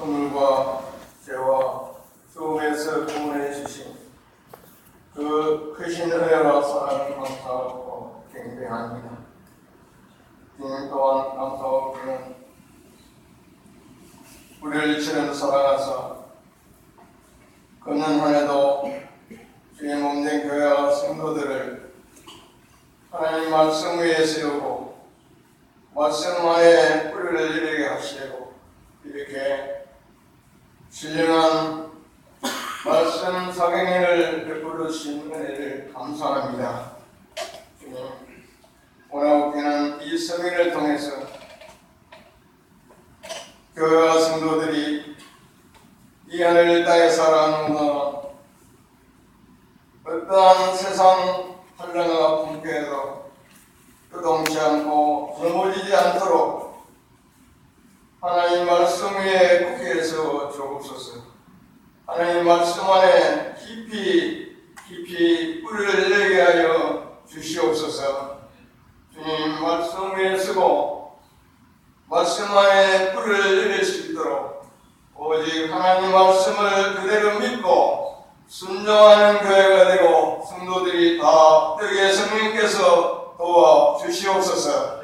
하늘과 죄와 수업에서 구원해 주신 그 크신 은혜와 사랑을 감사하고 경배합니다. 주님 또한 감사하고 그는 우리를 지는 사랑하사 그는 한 해도 주의 몸된 교회와 성도들을 하나님 말씀 위에 세우고 말씀 안에 뿌리를 내리게 하시고 이렇게 신령한 말씀 사경회를 베풀어 주신 은혜를 감사합니다. 주님, 오늘 이 성인을 통해서 교회와 성도들이 이 하늘 땅에 살아가는 동안 어떠한 세상 환란과 분께에도 요동치 않고 넘어지지 않도록 하나님 말씀 위에 굳게 세워 주옵소서. 하나님 말씀 안에 깊이 뿌리를 내게 하여 주시옵소서. 주님 말씀 위에 서고 말씀 안에 뿌리를 내릴 수 있도록 오직 하나님 말씀을 그대로 믿고 순종하는 교회가 되고 성도들이 다 되게 성령께서 도와주시옵소서.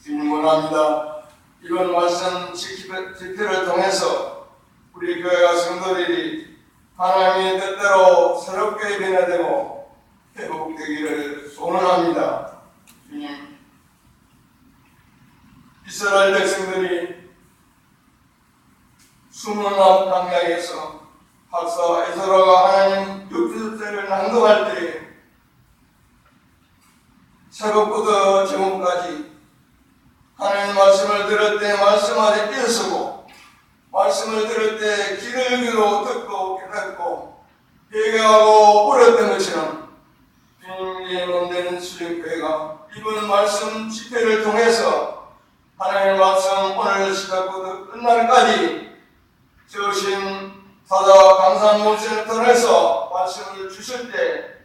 주님 원합니다. 이번 말씀 집회를 통해서 우리 교회와 성도들이 하나님의 뜻대로 새롭게 변화되고 회복되기를 소원합니다. 주님, 이스라엘 백성들이 숨은 앞 광야에서 박사 에스라가 하나님 율법서를 낭독할 때 새벽부터 저녁까지 하나님 말씀을 들을 때 말씀 안에 일서고 말씀을 들을 때 귀를 기울여 듣고 깨닫고 회개하고 울었던 것처럼 주님의 몸된 수련교회가 이번 말씀 집회를 통해서 하나님의 말씀 오늘 시작부터 끝날까지 주신 사자 강산 모신을 통해서 말씀을 주실 때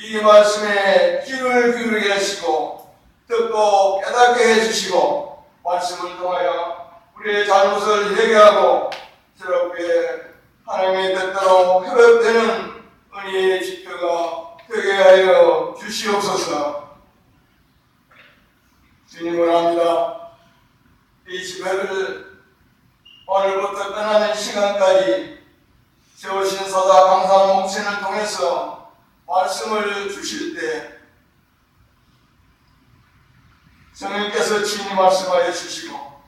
이 말씀에 귀를 기울이게 하시고 듣고 깨닫게 해주시고 말씀을 통하여 우리의 잘못을 회개하고 새롭게 하나님의 뜻대로 회복되는 은혜의 집회가 되게 하여 주시옵소서. 주님 원합니다. 이 집회를 오늘부터 끝나는 시간까지 세우신 사자 강산 목신을 통해서 말씀을 주실 때 성령께서 친히 말씀하여 주시고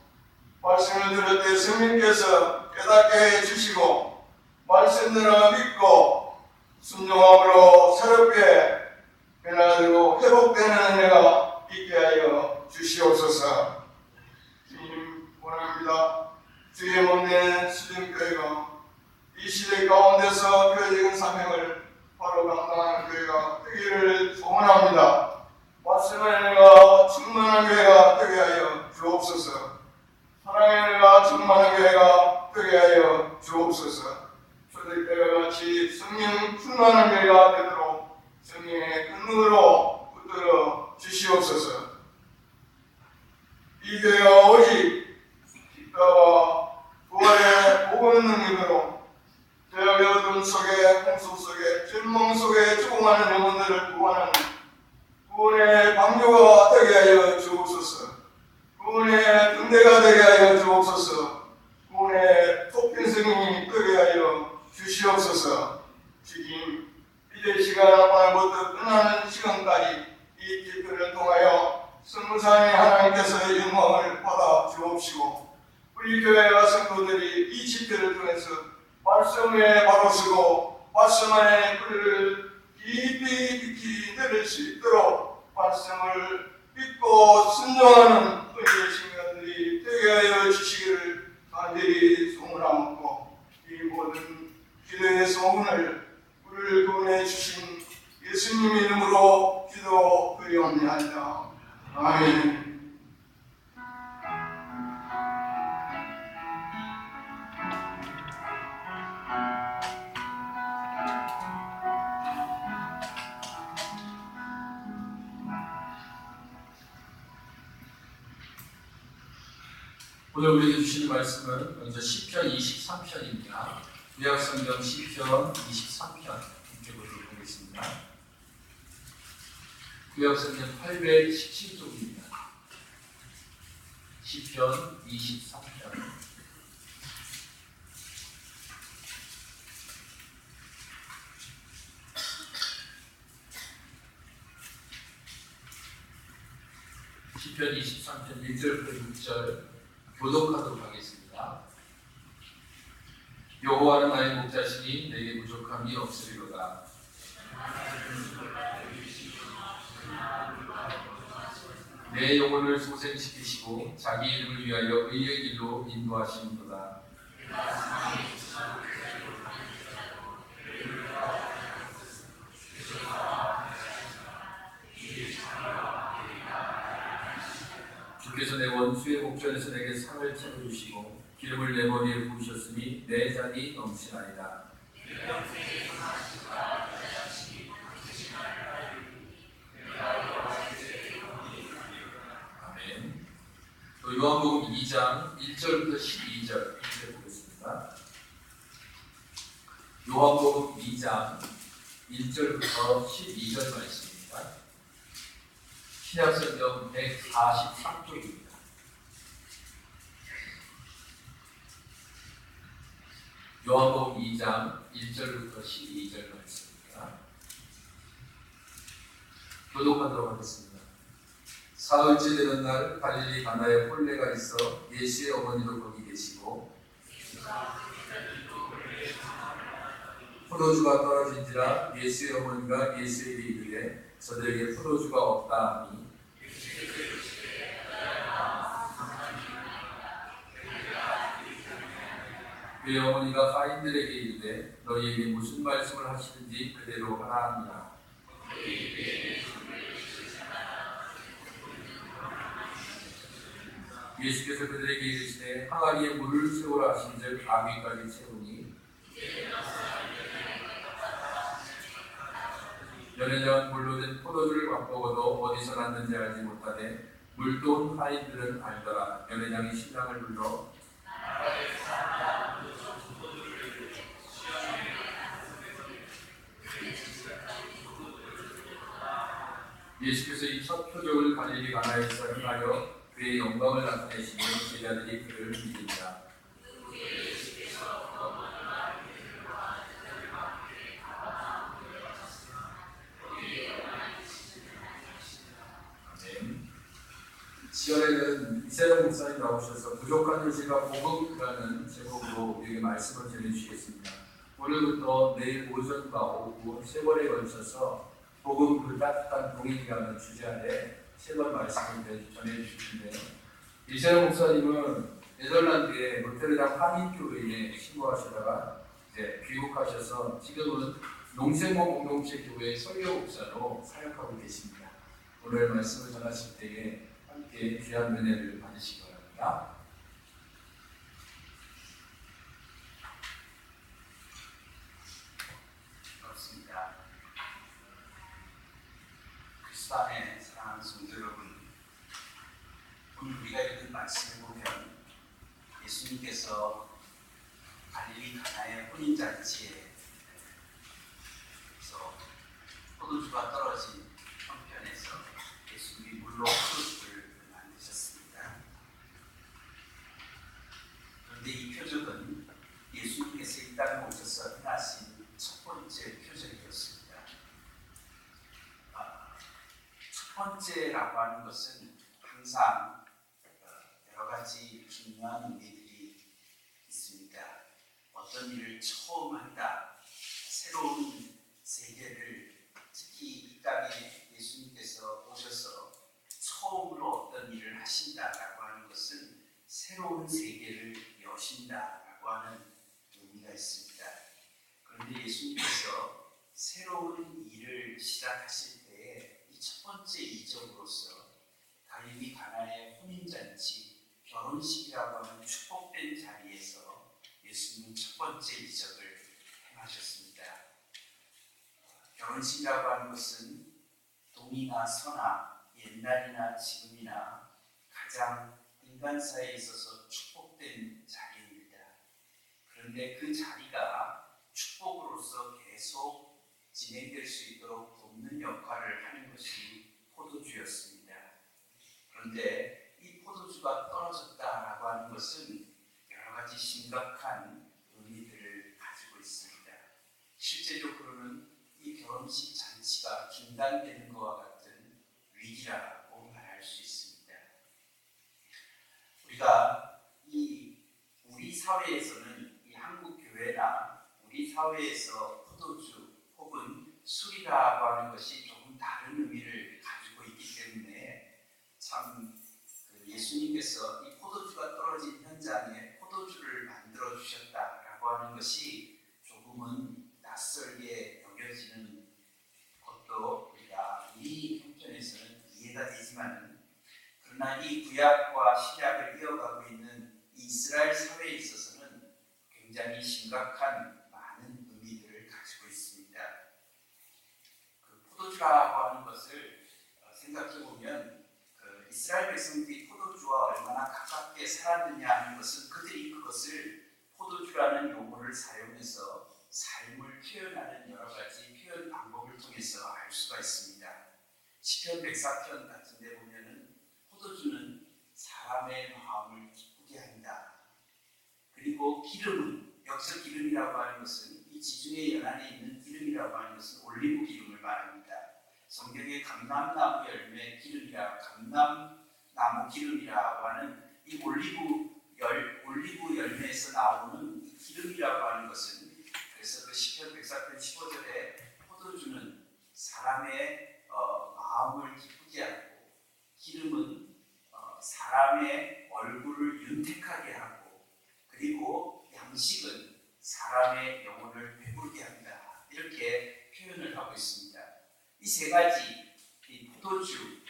말씀을 들을 때 성령께서 깨닫게 해주시고 말씀대로 믿고 순종함으로 새롭게 변화되고 회복되는 은혜가 있게 하여 주시옵소서. 주님 원합니다. 주의 몸된 수련교회가 이 시대 가운데서 교회적인 사명을 바로 감당하는 교회가 되기를 소원합니다. 말씀의 은혜가 충만한 교회가 되게 하여 주옵소서. 사랑의 은혜가 충만한 교회가 되게 하여 주옵소서. 초대교회와 같이 성령 충만한 교회가 되도록 성령의 근능으로 붙들어 주시옵소서. 이 교회가 오직 십자가와 부활의 복음 능력으로 죄악의 어둠 속에 홍수 속에 절망 속에 죽어가는 영혼들을 구원하는 구원의 방주가 되게 하여 주옵소서. 구원의 등대가 되게 하여 주옵소서. 구원의 토핑성이 되게 하여 주시옵소서. 주님, 이제 시간 오늘부터 끝나는 시간까지 이 집회를 통하여 성부상의 하나님께서의 영광을 받아 주옵시고 우리 교회와 성도들이 이 집회를 통해서 말씀에 바로 서고 말씀 안에 뿌리를 깊이 내릴 수 있도록 말씀을 믿고 순종하는 우리의 신령들이 되게 하여 주시기를 간절히 소원하고 이 모든 기도의 소원을 우리를 구원해 주신 예수님 이름으로 기도 드리옵나이다. 아멘. 오늘 우리에게 주시는 말씀은 먼저 시편 23편입니다. 구약성경 시편 23편 함께 보도록 하겠습니다. 구약성경 817쪽입니다. 시편 23편. 시편 23편 1절부터 6절 교독하도록 하겠습니다. 여호와는 나의 목자시니 내게 부족함이 없으리로다. 내 영혼을 소생시키시고 자기 이름을 위하여 의의 길로 인도하시는도다. 주께서 내 원수의 목전에서 내게 상을 차려주시고 기름을 내 머리에 부으셨으니 내 잔이 넘치나이다. 아멘. 또 요한복음 2장 1절부터 12절 이렇게 보겠습니다. 요한복음 2장 1절부터 12절 말씀입니다. 신약성경 143쪽입니다. 요한복음 2장 1절부터 12절 말씀입니다. 교독하도록 하겠습니다. 사흘째 되는 날 갈릴리 가나에 혼례가 있어 예수의 어머니도 거기 계시고 포도주가 떨어진지라 예수의 어머니가 예수에게 이르되 저들에게 포도주가 없다 하니 그의 어머니가 가인들에게 이르되 너희에게 무슨 말씀을 하시는지 그대로 하라 하니라. 예수께서 그들에게 이르시되 항아리에 물을 채우라 하신즉 아귀까지 채우니 연회장은 물로 된 포도주를 맛보고도 어디서 났는지 알지 못하되 물도 온 하인들은 알더라. 연회장이 신랑을 불러 예수께서 이 첫 표적을 갈릴리 가나에서 행하여 그의 영광을 나타내시니 제자들이 그를 믿으니라. 시간에는 이세영 목사님 나오셔서 부족한 요시가 복음이라는 제목으로 우리에게 말씀을 전해주시겠습니다. 오늘부터 내일 오전과 오후 3번에 걸쳐서 복음 그 따뜻한 동행이라는 주제 아래 3번 말씀을 전해주실 텐데요. 이세영 목사님은 네덜란드의 로테르담 한인교회에 신고하시다가 이제 귀국하셔서 지금은 농생모 공동체 교회 설교 목사로 사역하고 계십니다. 오늘 말씀을 전하실 때에 함께 귀한 은혜를 받으시기 바랍니다. 그렇습니다. 그리스도 안에 사랑하는 성도 여러분, 오늘 우리가 읽은 말씀을 보면 예수님께서 갈릴리 가나의 혼인잔치에 포도주가 떨어진 형편에서 예수님이 물로 포도주를 만드셨습니다. 그런데 이 표적은 예수님께서 이 땅에 오셔서 행하신 첫 번째 표적이었습니다. 첫 번째라고 하는 것은 항상 여러 가지 중요한 의미들이 있습니다. 어떤 일을 처음 한다, 새로운 세계를, 특히 이 땅에 예수님께서 오셔서 처음으로 어떤 일을 하신다라고 하는 것은 새로운 세계를 여신다라고 하는 의미가 있습니다. 그런데 예수님께서 새로운 일을 시작하실 때에 이 첫 번째 이적으로서 갈릴리 가나의 혼인잔치, 결혼식이라고 하는 축복된 자리에서 예수님은 첫 번째 이적을 행하셨습니다. 결혼식이라고 하는 것은 동이나 서나 옛날이나 지금이나 가장 인간 사이에 있어서 축복된 축복된 자리입니다. 그런데 그 자리가 축복으로서 계속 진행될 수 있도록 돕는 역할을 하는 것이 포도주였습니다. 그런데 이 포도주가 떨어졌다라고 하는 것은 여러 가지 심각한 의미들을 가지고 있습니다. 실제적으로는 이 결혼식 잔치가 중단되는 것과 같은 위기라고 말할 수 있습니다. 우리가 우리 사회에서는 이 한국 교회나 우리 사회에서 포도주 혹은 술이라고 하는 것이 조금 다른 의미를 가지고 있기 때문에 참 예수님께서 이 포도주가 떨어진 현장에 포도주를 만들어 주셨다라고 하는 것이 조금은 낯설게 여겨지는 것도 우리가 이 형편에서는 이해가 되지만, 그러나 이 구약과 신약을 이어가고 있는 이스라엘 사회에 있어서는 굉장히 심각한 많은 의미들을 가지고 있습니다. 그 포도주라고 하는 것을 생각해 보면 이스라엘 백성들이 포도주와 얼마나 가깝게 살았느냐 하는 것은 그들이 그것을 포도주라는 용어를 사용해서 삶을 표현하는 여러 가지 표현 방법을 통해서 알 수가 있습니다. 시편 104편 같은 데 보면은 포도주는 사람의 마음을 기쁘게 한다. 그리고 기름은, 여기서 기름이라고 하는 것은 이 지중해 연안에 있는 기름이라고 하는 것은 올리브 기름을 말합니다. 성경에 감람나무 열매 기름이라, 감람나무 기름이라고 하는 이 올리브 열매에서 나오는 이 기름이라고 하는 것은, 그래서 그 시편 104편 15절에 포도주는 사람의 마음을 기쁘게 하고, 기름은 사람의 얼굴을 윤택하게 하고, 그리고 양식은 사람의 영혼을 배부르게 한다. 이렇게 표현을 하고 있습니다. 이 세 가지, 이 포도주,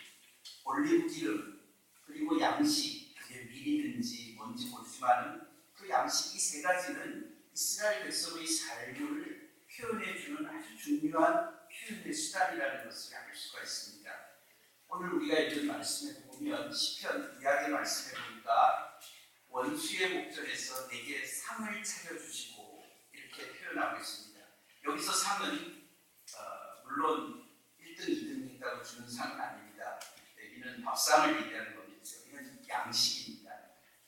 올리브 기름, 그리고 양식, 그게 밀이든지 뭔지 모르지만 그 양식, 이 세 가지는 이스라엘 백성의 삶을 표현해주는 아주 중요한 표현의 수단이라는 것을 알 수가 있습니다. 오늘 우리가 읽은 말씀에 보면 시편 구약의 말씀에 보니까 원수의 목전에서 내게 상을 차려주시고 이렇게 표현하고 있습니다. 여기서 상은 물론 1등, 2등 했다고 주는 상은 아닙니다. 이는 밥상을 얘기하는 거겠죠. 이건 양식입니다.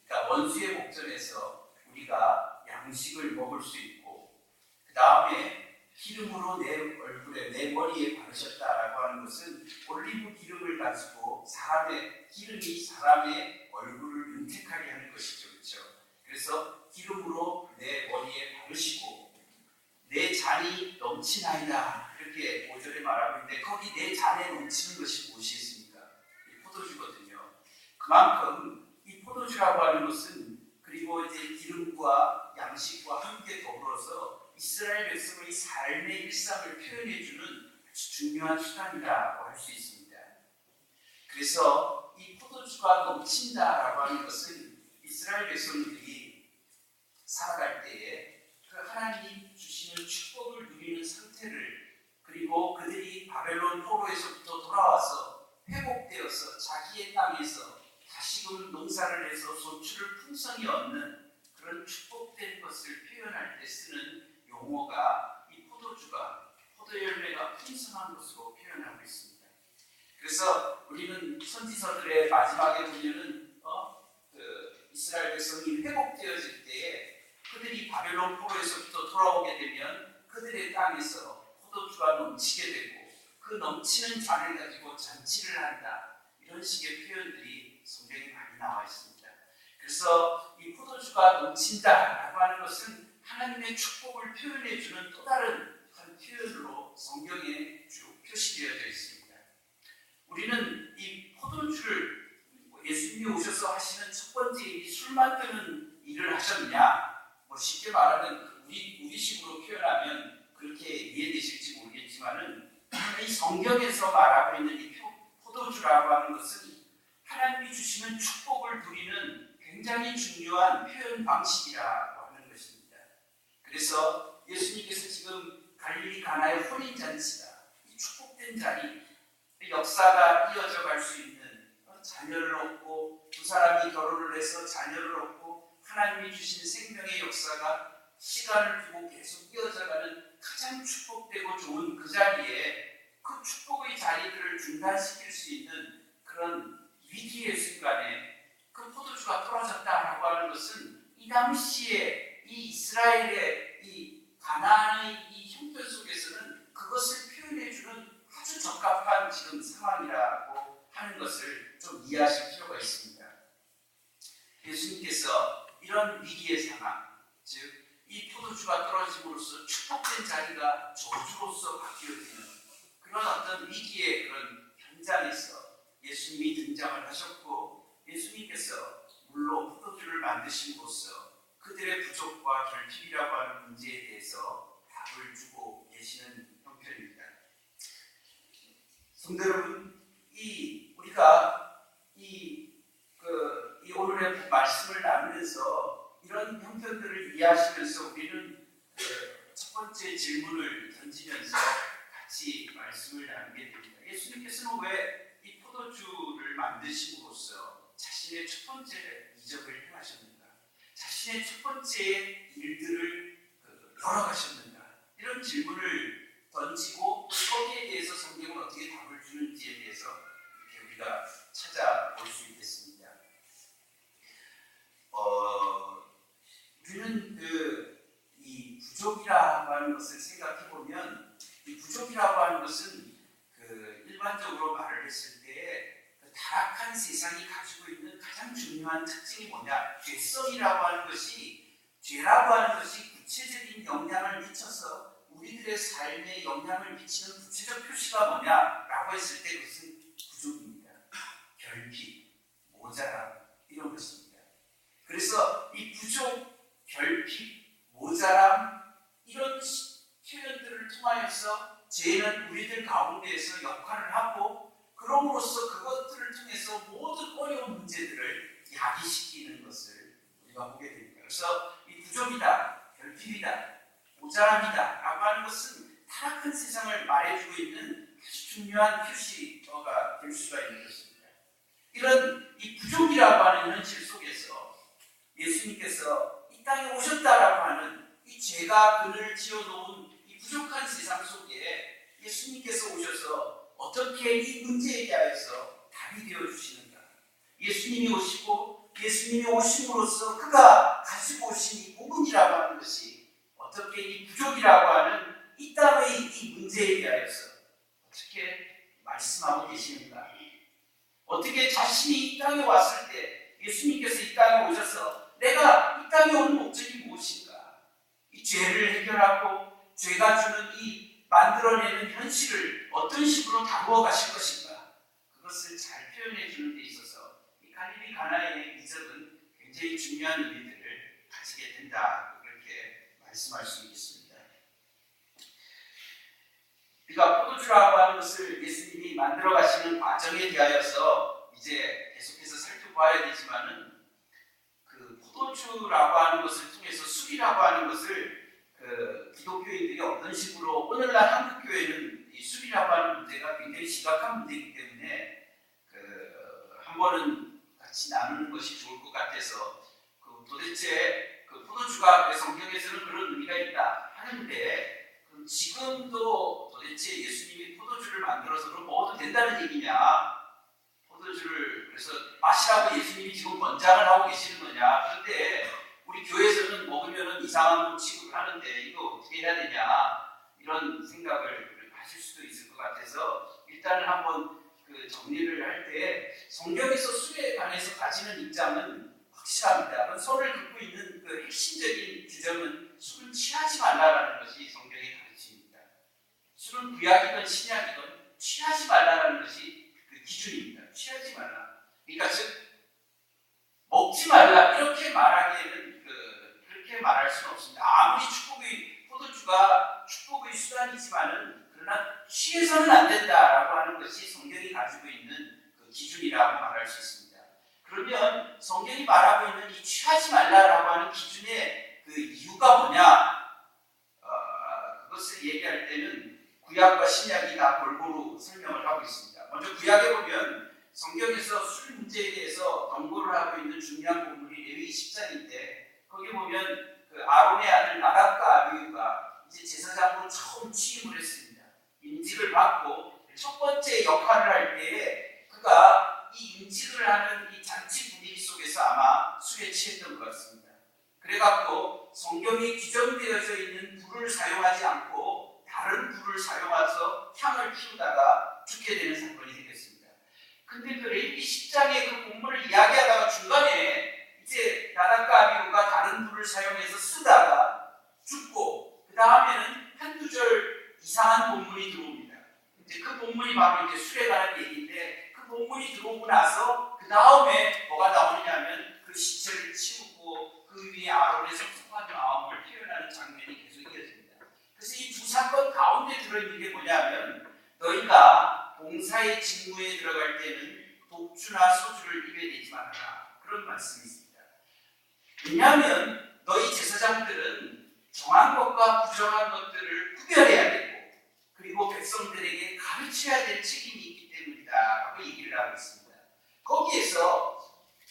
그러니까 원수의 목전에서 우리가 양식을 먹을 수 있고, 그 다음에 기름으로 내 얼굴에, 내 머리에 바르셨다라고 하는 것은 올리브 기름을 가지고 기름이 사람의 얼굴을 윤택하게 하는 것이죠. 그렇죠? 그래서 기름으로 내 머리에 바르시고 내 잔이 넘치나이다. 이렇게 5절에 말하고 있는데, 거기 내 잔에 넘치는 것이 무엇이겠습니까? 포도주거든요. 그만큼 이 포도주라고 하는 것은, 그리고 이제 기름과 양식과 함께 더불어서 이스라엘 백성의 삶의 일상을 표현해주는 아주 중요한 수단이라고 할 수 있습니다. 그래서 이 포도주가 넘친다라고 하는 것은 이스라엘 백성들이 살아갈 때에 그 하나님 주시는 축복을 누리는 상태를, 그리고 그들이 바벨론 포로에서부터 돌아와서 회복되어서 자기의 땅에서 다시금 농사를 해서 소출을 풍성히 얻는 그런 축복된 것을 표현할 때 쓰는 용어가 이 포도주가, 포도열매가 풍성한 것으로 표현하고 있습니다. 그래서 우리는 선지서들의 마지막에 보면은 이스라엘 백성이 회복되어질 때에 그들이 바벨론 포로에서부터 돌아오게 되면 그들의 땅에서 포도주가 넘치게 되고, 그 넘치는 잔을 가지고 잔치를 한다. 이런 식의 표현들이 성경에 많이 나와 있습니다. 그래서 이 포도주가 넘친다라고 하는 것은 하나님의 축복을 표현해주는 또 다른 한 표현으로 성경에 쭉 표시되어져 있습니다. 우리는 이 포도주를, 예수님이 오셔서 하시는 첫 번째 일이 술 만드는 일을 하셨느냐? 쉽게 말하면 우리식으로 표현하면 그렇게 이해되실지 모르겠지만은, 이 성경에서 말하고 있는 이 포도주라고 하는 것은 하나님이 주시는 축복을 누리는 굉장히 중요한 표현 방식이라고 하는 것입니다. 그래서 예수님께서 지금 갈릴리 가나의 혼인잔치가, 이 축복된 자리, 역사가 이어져 갈 수 있는 자녀를 얻고, 두 사람이 결혼을 해서 자녀를 얻고 하나님이 주신 생명의 역사가 시간을 두고 계속 이어져가는 가장 축복되고 좋은 그 자리에 그 축복의 자리들을 중단시킬 수 있는 그런 위기의 순간에 그 포도주가 떨어졌다라고 하는 것은 이 당시에 이 이스라엘의 이 가나안의 이 형편 속에서는 그것을 표현해주는 아주 적합한 지금 상황이라고 하는 것을 좀 이해하실 필요가 있습니다. 예수님께서 이런 위기의 상황, 즉 이 포도주가 떨어짐으로써 축복된 자리가 저주로서 바뀌어지는 그런 어떤 위기의 그런 현장에서 예수님이 등장을 하셨고, 예수님께서 물로 포도주를 만드심으로써 그들의 부족과 결핍이라고 하는 문제에 대해서 답을 주고 계시는 형편입니다. 성도 여러분, 우리가 오늘의 말씀을 나누면서 이런 형편들을 이해하시면서 우리는 첫 번째 질문을 던지면서 같이 말씀을 나누게 됩니다. 예수님께서는 왜 이 포도주를 만드심으로써 자신의 첫 번째 이적을 행하셨는가? 자신의 첫 번째 일들을 열어가셨는가? 이런 질문을 던지고 거기에 대해서 성경은 어떻게 답을 주는지에 대해서 이렇게 우리가 찾아볼 수 있겠습니다. 우리는 이 부족이라고 하는 것을 생각해 보면, 이 부족이라고 하는 것은 일반적으로 말을 했을 때 그 타락한 세상이 가지고 있는 가장 중요한 특징이 뭐냐? 죄성이라고 하는 것이, 죄라고 하는 것이 구체적인 영향을 미쳐서 우리들의 삶에 영향을 미치는 구체적 표시가 뭐냐라고 했을 때 그것은 부족입니다. 결핍, 모자람, 이런 것입니다. 그래서 이 부족, 결핍, 모자람, 이런 표현들을 통하여서 죄는 우리들 가운데에서 역할을 하고, 그럼으로써 그것들을 통해서 모든 어려운 문제들을 야기시키는 것을 우리가 보게 됩니다. 그래서 이 부족이다, 결핍이다, 모자람이다 라고 하는 것은 타락한 세상을 말해주고 있는 아주 중요한 표시가 될 수가 있는 것입니다. 이런 이 부족이라고 하는 현실 속에서 예수님께서 이 땅에 오셨다라고 하는 이 죄가 그늘을 지어놓은 이 부족한 세상 속에 예수님께서 오셔서 어떻게 이 문제에 대하여서 답이 되어주시는가? 예수님이 오시고 예수님이 오심으로써 그가 가지고 오신 이 복음이라고 하는 것이 어떻게 이 부족이라고 하는 이 땅의 이 문제에 대하여서 어떻게 말씀하고 계시는가? 어떻게 자신이 이 땅에 왔을 때 예수님께서 이 땅에 오셔서 내가 이 땅에 온 목적이 무엇인가? 이 죄를 해결하고 죄가 주는 이 만들어내는 현실을 어떤 식으로 다루어 가실 것인가? 그것을 잘 표현해 주는 데 있어서 이 갈릴리 가나의 이적은 굉장히 중요한 의미들을 가지게 된다. 그렇게 말씀할 수 있겠습니다. 우리가 포도주라고 하는 것을 예수님이 만들어 가시는 과정에 대하여서 이제 계속해서 살펴봐야 되지만은 그 포도주라고 하는 것을 통해서 술이라고 하는 것을 기독교인들이 어떤 식으로, 오늘날 한국교회는 이 술이라고 하는 문제가 굉장히 심각한 문제이기 때문에 한 번은 같이 나누는 것이 좋을 것 같아서 도대체 포도주가 성경에서는 그런 의미가 있다 하는데 지금도 도대체 예수님이 포도주를 만들어서 그럼 먹어도 된다는 얘기냐? 포도주를 그래서 마시라고 예수님이 지금 권장을 하고 계시는 거냐? 그런데 우리 교회에서는 먹으면 이상한 돈 취급을 하는데 이거 어떻게 해야 되냐? 이런 생각을 하실 수도 있을 것 같아서 일단은 한번 정리를 할 때 성경에서 술에 관해서 가지는 입장은 확실합니다. 손을 긋고 있는 그 핵심적인 규정은 술은 취하지 말라라는 것이 성경의 가르침입니다. 술은 구약이건 신약이건 취하지 말라라는 것이 그 기준입니다. 취하지 말라. 그러니까 즉 먹지 말라 이렇게 말하기에는 그렇게 말할 수는 없습니다. 아무리 포도주가 축복의 수단이지만은 그러나 취해서는 안 된다라고 하는 것이 성경이 가지고 있는 그 기준이라고 말할 수 있습니다. 그러면 성경이 말하고 있는 이 취하지 말라라고 하는 기준의 그 이유가 뭐냐? 그것을 얘기할 때는 구약과 신약이 다 골고루 설명을 하고 있습니다. 먼저 구약에 보면 성경에서 술 문제에 대해서 권고를 하고 있는 중요한 본문이 레위기 10장인데 보면 그 아론의 아들 나답과 아비후가 이제 제사장으로 처음 취임을 했습니다. 임직을 받고 첫 번째 역할을 할 때에 그가 이 임직을 하는 이 잔치 분위기 속에서 아마 술에 취했던 것 같습니다. 그래갖고 성경에 규정되어져 있는 불을 사용하지 않고 다른 불을 사용해서 향을 피우다가 죽게 되는 사건이 생겼습니다. 근데 그 레위기 10장의 그 본문을 이야기하다가 중간에 이제 나답과 아비후가 다른 불을 사용해서 쓰다가 죽고 그 다음에는 한두 절 이상한 본문이 들어옵니다. 이제 그 본문이 바로 이제 술에 관한 얘기인데 그 본문이 들어오고 나서 그 다음에 뭐가 나오느냐면 그 시체를 치우고 그 위에 아론의 섭섭한 마음을 표현하는 장면이 계속 이어집니다. 그래서 이 두 사건 가운데 들어있는 게 뭐냐면 너희가 봉사의 직무에 들어갈 때는 독주나 소주를 입에 대지 말아라. 그런 말씀이 있습니다. 왜냐하면 너희 제사장들은 정한 것과 부정한 것들을 구별해야 되고 그리고 백성들에게 가르쳐야 될 책임이 있기 때문이다 라고 얘기를 하고 있습니다. 거기에서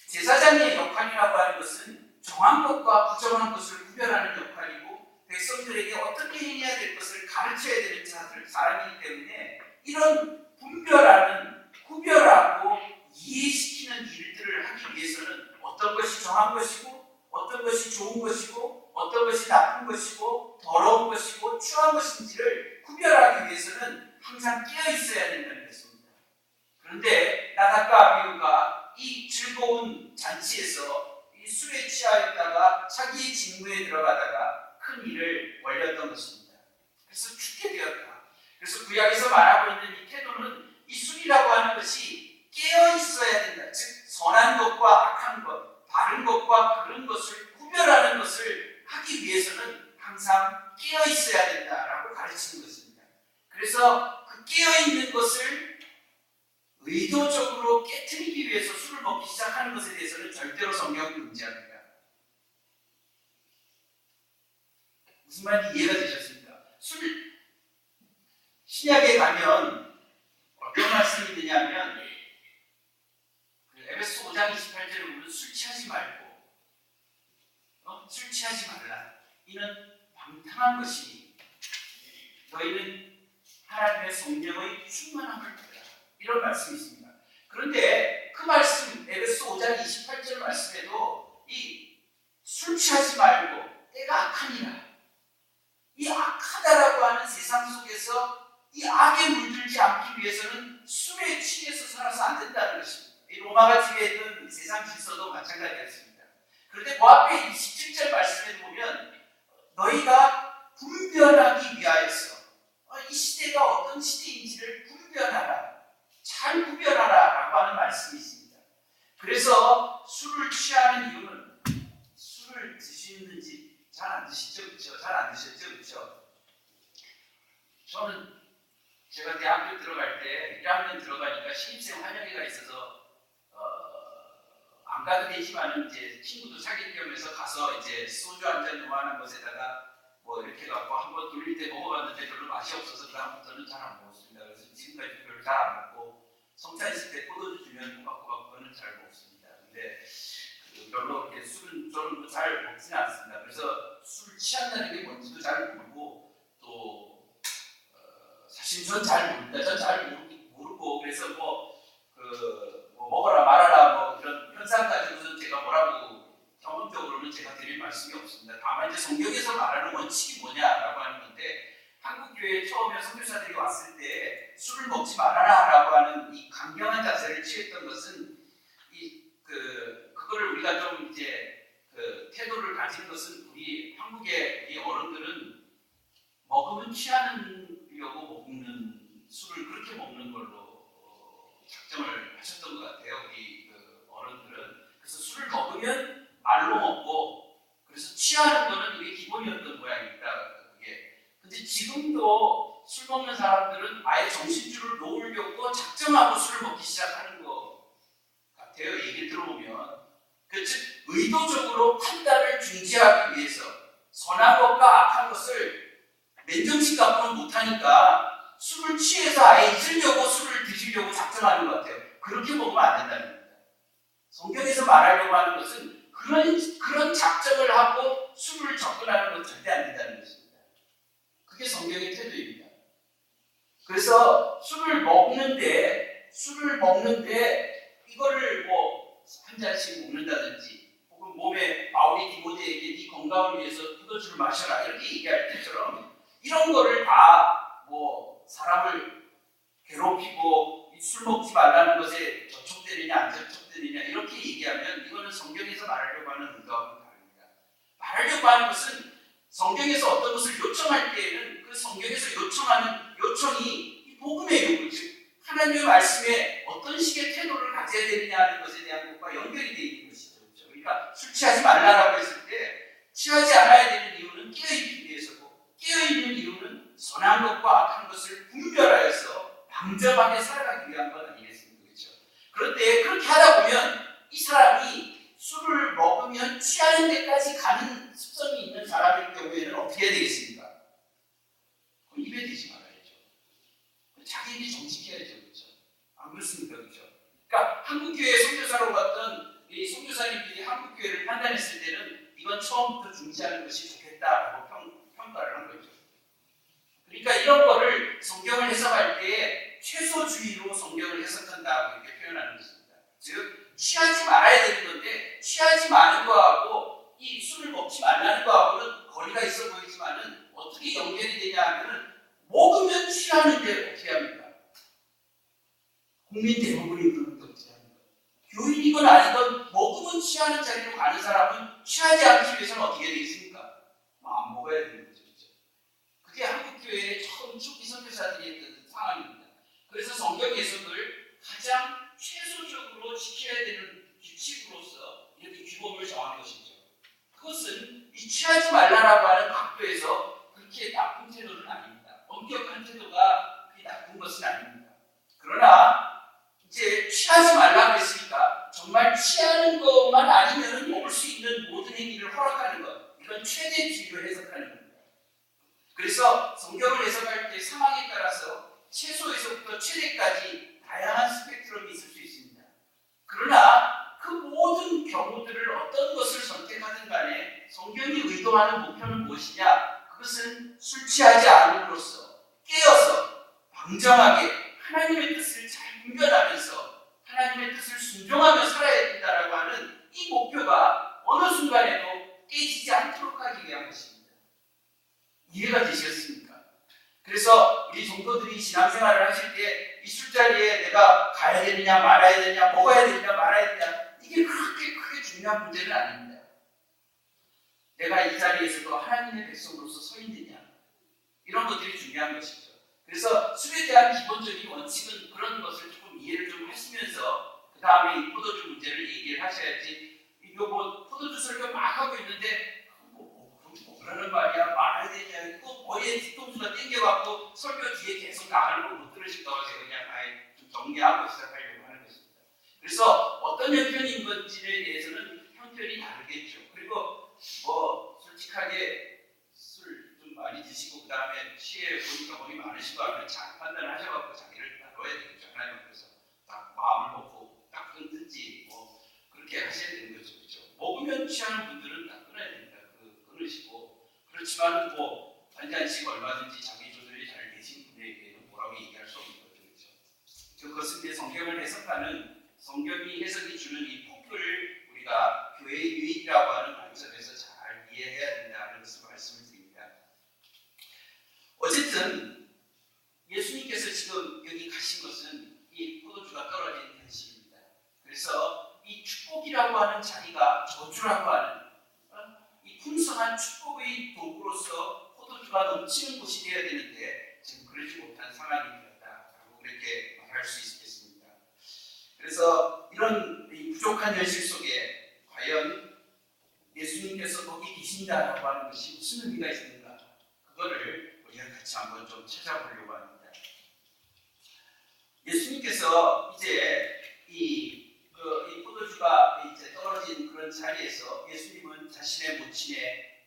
제사장의 역할이라고 하는 것은 정한 것과 부정한 것을 구별하는 역할이고 백성들에게 어떻게 해야 될 것을 가르쳐야 되는 사람이기 때문에 이런 분별하는, 구별하고 이해시키는 일들을 하기 위해서는 어떤 것이 정한 것이고 어떤 것이 좋은 것이고 어떤 것이 나쁜 것이고 더러운 것이고 추한 것인지를 구별하기 위해서는 항상 깨어 있어야 된다는 것입니다. 그런데 나답과 아비후가 이 즐거운 잔치에서 이 술에 취하였다가 자기의 직무에 들어가다가 큰 일을 벌였던 것입니다. 그래서 죽게 되었다. 그래서 구약에서 말하고 있는 이 태도는 이 술이라고 하는 것이 깨어 있어야 된다. 즉 선한 것과 악한 것, 바른 것과 그른 것을 구별하는 것을 하기 위해서는 항상 깨어 있어야 된다라고 가르치는 것입니다. 그래서 그 깨어 있는 것을 의도적으로 깨트리기 위해서 술을 먹기 시작하는 것에 대해서는 절대로 성경이 금지합니다. 무슨 말인지 이해가 되셨습니까? 신약에 가면 어떤 말씀이 있느냐면 그 에베소 5장 28절에 보면 술 취하지 말고 술 취하지 말라. 이는 방탕한 것이니 너희는 하나님의 성령의 충만함을 받으라. 이런 말씀이 있습니다. 그런데 그 말씀 에베소 5장 28절 말씀에도 이 술 취하지 말고 때가 악하니라. 이 악하다라고 하는 세상 속에서 이 악에 물들지 않기 위해서는 술에 취해서 살아서 안 된다는 것입니다. 이 로마가 지배했던 세상 질서도 마찬가지였습니다. 그런데 그 앞에 27절 말씀에 보면 너희가 분별하기 위하여서 이 시대가 어떤 시대인지를 분별하라. 잘 구별하라 라고 하는 말씀이 있습니다. 그래서 술을 취하는 이유는 술을 드시는지 잘 안 드시죠? 그렇죠? 잘 안 드셨죠? 그렇죠? 저는 제가 대학교 들어갈 때 1학년 들어가니까 신입생 환영회가 있어서 안 가도 되지만은 이제 친구도 사귈 겸해서 가서 이제 소주 한 잔 요만한 것에다가 뭐 이렇게 갖고 한번 돌릴 때 먹어봤는데 별로 맛이 없어서 그다음부터는 잘 안 먹었습니다. 그래서 지금까지 별로 잘 안 먹고 성찬 있을 때 포도주 주면 꼬박꼬박 그거는 잘 먹습니다. 근데 별로 이렇게 술은 저는 잘 먹지는 않습니다. 그래서 술 취한다는 게 뭔지도 잘 모르고 또 사실 전 잘 모릅니다. 전 잘 모르고 그래서 뭐 먹어라 말아라 뭐 그런 현상 가지고는 제가 뭐라고 경험적으로는 제가 드릴 말씀이 없습니다. 다만 이제 성경에서 말하는 원칙이 뭐냐라고 하는 건데 한국 교회에 처음에 선교사들이 왔을 때 술을 먹지 말아라라고 하는 이 강경한 자세를 취했던 것은 그거를 우리가 좀 이제 그 태도를 가지는 것은 우리 한국의 이 어른들은 먹으면 취하려고 먹는 술을 그렇게 먹는 걸로 작정을 하셨던 것 같아요. 우리 그 어른들은. 그래서 술을 먹으면 말로 먹고 그래서 취하는 거는 이게 기본이었던 모양입니다. 그게. 근데 지금도 술 먹는 사람들은 아예 정신줄을 놓으려고 작정하고 술을 먹기 시작하는 것 같아요. 얘기를 들어보면. 즉 의도적으로 판단을 중지하기 위해서 선한 것과 악한 것을 맨정신 갖고는 못하니까 술을 취해서 아예 잊으려고 술을 드시려고 작정하는 것 같아요. 그렇게 먹으면 안 된다는 겁니다. 성경에서 말하려고 하는 것은 그런 작정을 하고 술을 접근하는 건 절대 안 된다는 것입니다. 그게 성경의 태도입니다. 그래서 술을 먹는데 이거를 뭐 한 잔씩 먹는다든지 혹은 몸에 바울이 디모데에게 네 건강을 위해서 포도주를 마셔라 이렇게 얘기할 때처럼 이런 거를 다 뭐 사람을 괴롭히고 술 먹지 말라는 것에 저촉되느냐 안 저촉되느냐 이렇게 얘기하면 이거는 성경에서 말하려고 하는 의도하고는 다릅니다. 말하려고 하는 것은 성경에서 어떤 것을 요청할 때에는 그 성경에서 요청하는 요청이 이 복음의 요구, 즉 하나님의 말씀에 어떤 식의 태도를 가져야 되느냐 하는 것에 대한 것과 연결이 되어 있는 것이죠. 그렇죠? 그러니까 술 취하지 말라라고 했을 때 취하지 않아야 되는 이유는 깨어있기 위해서고 깨어있는 이유는 선한 것과 악한 것을 분별하여서 방점하게 살아가기 위한 것 아니겠습니까? 그렇죠? 그런데 그렇게 하다 보면 이 사람이 술을 먹으면 취하는 데까지 가는 습성이 있는 사람일 경우에는 어떻게 해야 되겠습니까? 그럼 입에 대지 말아야죠. 자기 입이 정직해야죠. 그렇죠? 안 그렇습니까? 그렇죠? 그러니까 한국교회 선교사로 갔던 이 선교사님들이 한국교회를 판단했을 때는 이건 처음부터 중지하는 것이 좋겠다라고 평가를 한 거죠. 그러니까 이런 거를 성경을 해석할 때 최소주의로 성경을 해석한다고 이렇게 표현하는 것입니다. 즉 취하지 말아야 되는 건데 취하지 마는 거하고 이 술을 먹지 말라는 거하고는 거리가 있어 보이지만은 어떻게 연결이 되냐 하면은 먹으면 취하는데 어떻게 합니까? 국민 대부분이 그런데 어떻게 합니까? 교인이건 아니건 먹으면 취하는 자리로 가는 사람은 취하지 않기 위해서는 어떻게 되겠습니까? 안 먹어야 되는 거죠. 그게 한국교회의 처음 초기 선교사들이 했던 상황입니다. 그래서 성경 해석을 가장 최소적으로 지켜야 되는 규칙으로서 이렇게 규범을 정한 것이죠. 그것은 이 취하지 말라라고 하는 각도에서 그렇게 나쁜 태도는 아닙니다. 엄격한 태도가 그게 나쁜 것은 아닙니다. 그러나 이제 취하지 말라고 했으니까 정말 취하는 것만 아니면 먹을 수 있는 모든 행위를 허락하는 것, 이건 최대주의로 해석하는 겁니다. 그래서 성경을 해석할 때 상황에 따라서 최소에서부터 최대까지 다양한 스펙트럼이 있을 수 있습니다. 그러나 그 모든 경우들을 어떤 것을 선택하든 간에 성경이 의도하는 목표는 무엇이냐? 그것은 술 취하지 않음으로써 깨어서 방정하게 하나님의 뜻을 잘 분별하면서 하나님의 뜻을 순종하며 살아야 된다라고 하는 이 목표가 어느 순간에도 깨지지 않도록 하기 위한 것입니다. 이해가 되시겠습니까? 그래서 우리 성도들이 신앙생활을 하실 때 이 술자리에 내가 가야 되느냐 말아야 되느냐 먹어야 되느냐 말아야 되느냐 이게 그렇게 크게 중요한 문제는 아닙니다. 내가 이 자리에서도 하나님의 백성으로서 서 있느냐 이런 것들이 중요한 것이죠. 그래서 술에 대한 기본적인 원칙은 그런 것을 조금 이해를 좀 하시면서 그 다음에 이 포도주 문제를 얘기를 하셔야지 이거 뭐 포도주 설교 막 하고 있는데 그러는 말이야 말아야 되냐 꼭 머리에 뒤통수가 땡겨갖고 설교 뒤에 계속 나가는 걸 못 들으실까봐 제가 그냥 아예 좀 정리하고 시작하려고 하는 것입니다. 그래서 어떤 형편인 건지에 대해서는 형편이 다르겠죠. 그리고 뭐 솔직하게 술 좀 많이 드시고 그 다음에 취해 본 경험이 많으시고 하면 잘 판단을 하셔갖고 자기를 다뤄야 되겠죠. 하나님 앞에서 딱 마음을 먹고 딱 끊든지 뭐 그렇게 하셔야 되는 거죠. 그렇죠? 먹으면 취하는 분들은 딱 끊어야 됩니다. 끊으시고 그렇지만 뭐 한 잔씩 얼마든지 자기 조절이 잘 되신 분에게는 뭐라고 얘기할 수 없는 거죠. 그렇죠? 그것은 이제 성경을 해석하는 성경이 해석이 주는 이 폭을 우리가 교회의 유익이라고 하는 관점에서 잘 이해해야 된다는 것을 말씀을 드립니다. 어쨌든 예수님께서 지금 여기 가신 것은 이 포도주가 떨어진 현실입니다. 그래서 이 축복이라고 하는 자리가 저주라고 하는 이 풍성한 축복의 도구로서 포도주가 넘치는 곳이 되어야 되는데 지금 그러지 못한 상황이 되었다라고 그렇게 말할 수 있겠습니다. 그래서 이런 부족한 현실 속에 과연 예수님께서 거기 계신다라고 하는 것이 무슨 의미가 있는가? 그거를 우리가 같이 한번 좀 찾아보려고 합니다. 예수님께서 이제 이 포도주가 이제 떨어진 그런 자리에서 예수님은 자신의 모친의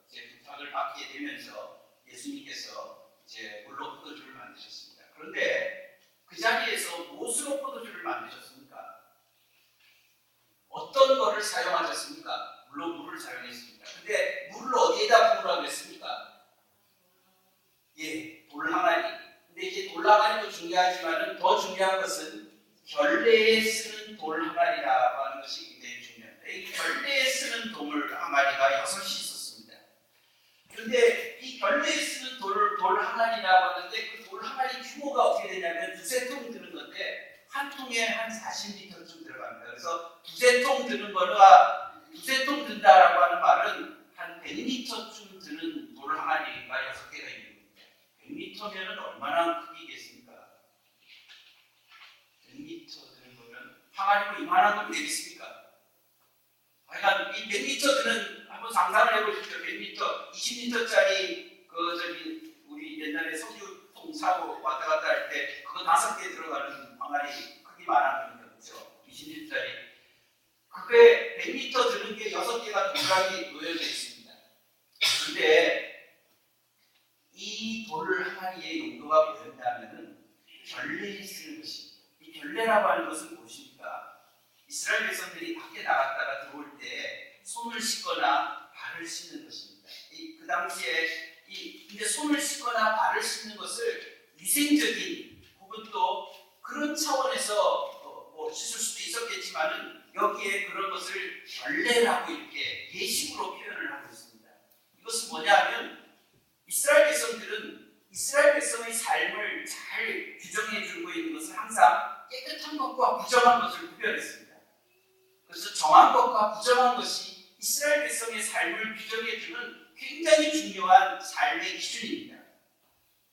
이제 부탁을 받게 되면서 예수님께서 이제 물로 포도주를 만드셨습니다. 그런데 그 자리에서 무엇으로 포도주를 만드셨습니까? 어떤 것을 사용하셨습니까? 물론 물을 사용했습니다. 그때 물을 어디에다 부으라고 했습니까? 예, 돌항아리. 근데 이제 돌항아리도 중요하지만은 더 중요한 것은 결례에 쓰는 돌항아리라고 하는 것이 굉장히 중요합니다. 이 결례에 쓰는 돌항아리가 6이 있었습니다. 그런데 이 결례에 쓰는 돌항아리라고 하는데 그 돌항아리 규모가 어떻게 되냐면 2~3통 드는 건데 한 통에 한 40리터쯤 들어갑니다. 그래서 2~3통 드는 거가 2~3통 든다라고 하는 말은 한 100리터쯤 드는 돌항아리가 6개가 있는 겁니다. 100리터면은 얼마나 크기겠습니까? 100리터 드는 거면 항아리가 이만한 건 되겠습니까? 하여간 이 100리터 드는 한번 상상을 해보십시오. 100리터, 20리터짜리 우리 옛날에 석유통 사고 왔다 갔다 할 때 그거 5개 들어가는 항아리 크기만한 겁니다. 그렇죠? 20리터짜리. 그게 100리터 드는 게 6개가 동그랗게 놓여져 있습니다. 근데 이 돌 항아리의 용도가 뭐였냐면은 결례에 쓰는 것입니다. 이 결례라고 하는 것은 무엇입니까? 이스라엘 백성들이 밖에 나갔다가 들어올 때 손을 씻거나 발을 씻는 것입니다. 그 당시에 근데 손을 씻거나 발을 씻는 것을 위생적인 혹은 또 그런 차원에서 뭐 씻을 수도 있었겠지만은 여기에 그런 것을 결례라고 이렇게 예식으로 표현을 하고 있습니다. 이것은 뭐냐면 이스라엘 백성의 삶을 잘 규정해 주고 있는 것은 항상 깨끗한 것과 부정한 것을 구별했습니다. 그래서 정한 것과 부정한 것이 이스라엘 백성의 삶을 규정해 주는 굉장히 중요한 삶의 기준입니다.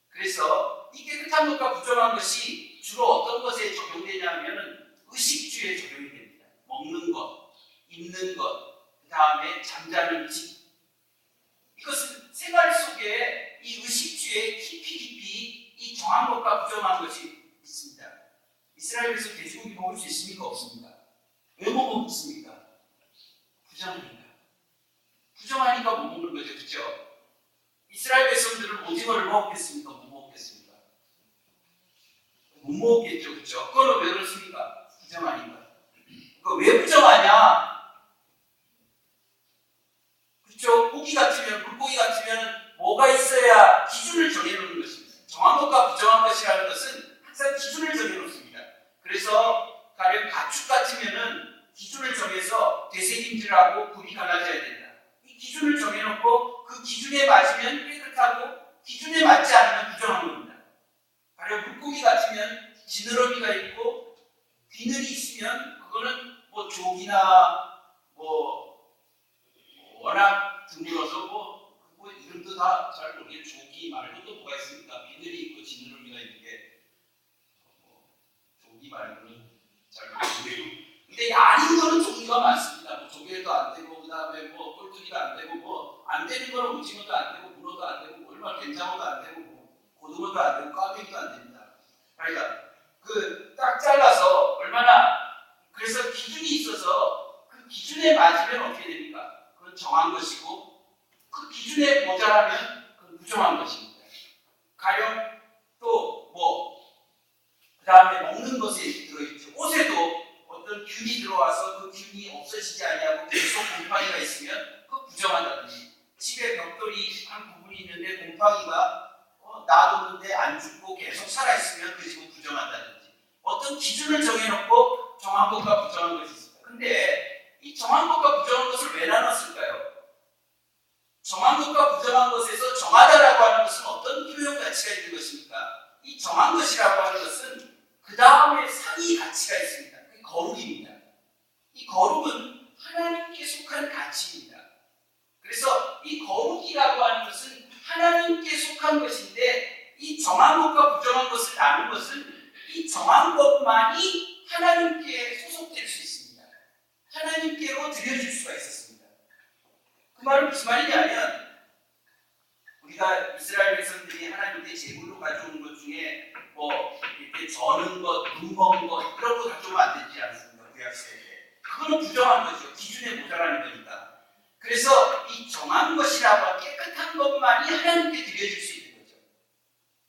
그래서 이 깨끗한 것과 부정한 것이 주로 어떤 것에 적용되냐면 의식주에 적용이 됩니다. 먹는 것, 입는 것, 그 다음에 잠자는 집. 이것은 생활 속에 이 의식주에 깊이 이 정한 것과 부정한 것이 있습니다. 이스라엘에서 돼지고기 먹을 수 있습니까? 없습니까? 왜 못 먹습니까? 부정하니까. 부정하니까 못 먹는 거죠. 그렇죠? 이스라엘 백성들은 오징어를 먹겠습니까? 못 먹겠습니까? 못 먹겠죠. 그렇죠? 그거는 왜 그렇습니까? 부정하니까. 그거 왜 부정하냐? 그렇죠? 고기 같으면, 물고기 같으면 뭐가 있어야 기준을 정해놓는 것입니다. 정한 것과 부정한 것이라는 것은 항상 기준을 정해놓습니다. 그래서 가령 가축 같으면은 기준을 정해서 되새김질하고 굴이 갈라져야 된다. 이 기준을 정해놓고 그 기준에 맞으면 깨끗하고 기준에 맞지 않으면 부정한 겁니다. 가령 물고기 같으면 지느러미가 있고 비늘이 있으면 그거는 뭐 조기나 워낙 드물어서 뭐 이름도 다 잘 모르게 조기 말고 또 뭐가 있습니까? 비늘이 있고 지느러미가 있는 게 조기 말고는 잘 모르겠네요. 근데 아닌 거는 종류가 많습니다. 뭐 조개도 안 되고 그다음에 뭐 꼴뚜기도 안 되고 뭐 안 되는 거는 오징어도 안 되고 문어도 안 되고 얼마나 된장어도 안 되고 뭐 고등어도 안 되고 꽈배기도 안 됩니다. 그러니까 그 딱 잘라서 얼마나 그래서 기준이 있어서 그 기준에 맞으면 어떻게 됩니까? 그건 정한 것이고 그 기준에 모자라면 그건 부정한 것입니다. 가령 또 그 다음에 먹는 것에 들어있죠. 옷에도 어떤 균이 들어와서 그 균이 없어지지 않냐고 계속 곰팡이가 있으면 그거 부정하다든지 집에 벽돌이 한 부분이 있는데 곰팡이가 놔뒀는데 안 죽고 계속 살아있으면 그 집은 부정한다든지 어떤 기준을 정해놓고 정한 것과 부정한 것이 있습니다. 근데 이 정한 것과 부정한 것을 왜 나눴을까요? 정한 것과 부정한 것에서 정하다라고 하는 것은 어떤 표현 가치가 있는 것입니까? 이 정한 것이라고 하는 것은 그 다음에 상위 가치가 있습니다. 그게 거룩입니다. 이 거룩은 하나님께 속한 가치입니다. 그래서 이 거룩이라고 하는 것은 하나님께 속한 것인데 이 정한 것과 부정한 것을 나눈 것은 이 정한 것만이 하나님께 소속될 수 있습니다. 하나님께로 드려질 수가 있었습니다. 그 말은 무슨 말이냐면 우리가 이스라엘 백성들이 하나님께 제물로 가져오는 것 중에 이렇게 저는 것, 눈 먹은 것 이런 거 가져오면 안 되지 않습니까? 구약시대에. 그거는 부정한 거죠. 기준에 모자라는 거니까. 그래서 이 정한 것이라고 하는 깨끗한 것만이 하나님께 드려질 수 있는 거죠.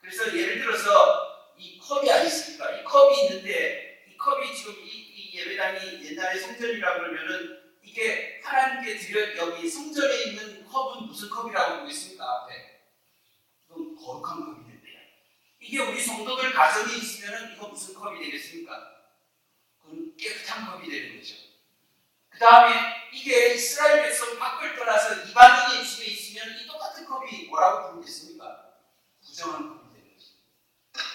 그래서 예를 들어서 이 컵이 아니 있습니까? 이 컵이 있는데 이 컵이 지금 이 예배당이 옛날에 성전이라 그러면은 이게 하나님께 드려 여기 성전에 있는 컵은 무슨 컵이라고 보겠습니까? 앞에 이건 거룩한 컵이 됩니다. 이게 우리 성도들 가정에 있으면 이거 무슨 컵이 되겠습니까? 그건 깨끗한 컵이 되는 거죠. 그 다음에 이게 이스라엘 백성 밖을 떠나서 이방인의 집에 있으면 이 똑같은 컵이 뭐라고 부르겠습니까? 부정한 컵이 되는 거죠.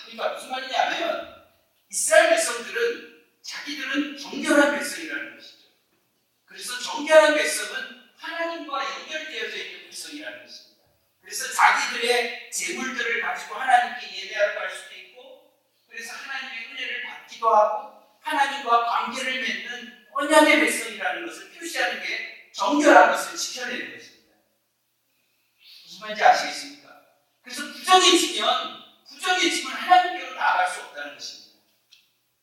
그러니까 무슨 말이냐면 이스라엘 백성들은 자기들은 정결한 백성이라는 것이죠. 그래서 정결한 백성은 하나님과 연결되어져 있는 백성이라는 것입니다. 그래서 자기들의 재물들을 가지고 하나님께 예배하러 갈 수도 있고, 그래서 하나님의 은혜를 받기도 하고 하나님과 관계를 맺는 언약의 백성이라는 것을 표시하는 게 정결한 것을 지켜내는 것입니다. 무슨 말인지 아시겠습니까? 그래서 부정해지면 하나님께로 나아갈 수 없다는 것입니다.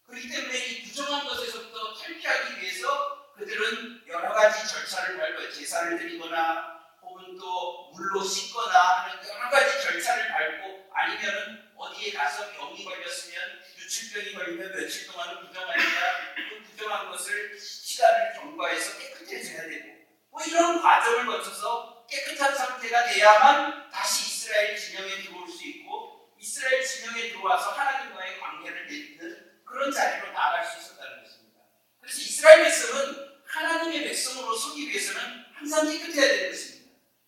그렇기 때문에 이 부정한 것에서부터 탈피하기 위해서 그들은 여러 가지 절차를 밟고 제사를 드리거나 혹은 또 물로 씻거나 하는 여러 가지 절차를 밟고, 아니면은 어디에 가서 병이 걸렸으면 유출병이 걸리면 며칠 동안은 부정하니까 그 부정한 것을 시간을 경과해서 깨끗해져야 되고, 뭐 이런 과정을 거쳐서 깨끗한 상태가 돼야만 다시 이스라엘 진영에 들어올 수 있고, 이스라엘 진영에 들어와서 하나님과의 관계를 맺는 그런 자리로 나아갈 수 있었다는 것입니다. 그래서 이스라엘 백성은 하나님의 백성으로 서기 위해서는 항상 깨끗해야 되는 것입니다.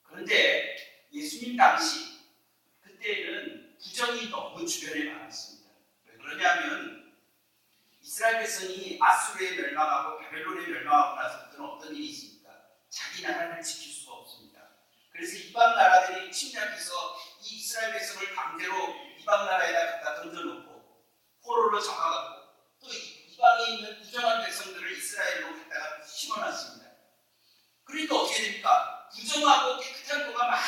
그런데 예수님 당시 그때는 부정이 너무 주변에 많았습니다. 왜 그러냐면 이스라엘 백성이 아수르에 멸망하고 바벨론에 멸망하고 나서부터는 어떤 일이 있습니까? 자기 나라를 지킬 수가 없습니다. 그래서 이방 나라들이 침략해서 이 이스라엘 백성을 강제로 이방 나라에다 갖다 던져놓고 포로로 잡아가고, 또 이방에 있는 부정한 백성들을 이스라엘로 갖다가 심어놨습니다. 그러니까 어떻게 됩니까? 부정하고 깨끗한 거가 막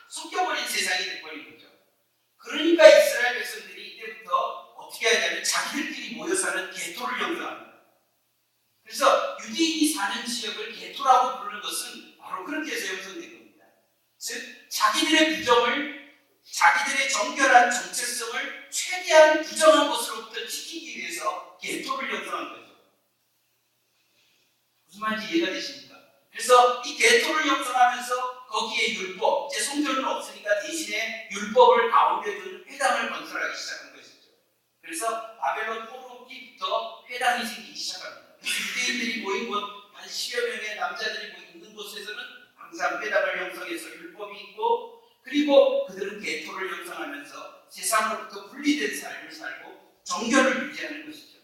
섞여버린 세상이 돼버린 거죠. 그러니까 이스라엘 백성들이 이때부터 어떻게 하냐면 자기들끼리 모여 사는 게토를 형성합니다. 그래서 유대인이 사는 지역을 게토라고 부르는 것은 바로 그렇게 해서 형성된 겁니다. 즉 자기들의 부정을, 자기들의 정결한 정체성을 최대한 부정한 것으로부터 지키기 위해서 게토를 형성한 거죠. 무슨 말인지 이해가 되십니까? 그래서 이 게토를 형성하면서 거기에 율법, 이제 성전은 없으니까 대신에 율법을 가운데 둔 회당을 건설하기 시작한 것이죠. 그래서 바벨론 포로기부터 회당이 생기기 시작합니다. 유대인들이 모인 곳 한 10여 명의 남자들이 있는 곳에서는 항상 회당을 형성해서 율법이 있고, 그리고 그들은 게토를 형성하면서 세상으로부터 분리된 삶을 살고 정결을 유지하는 것이죠.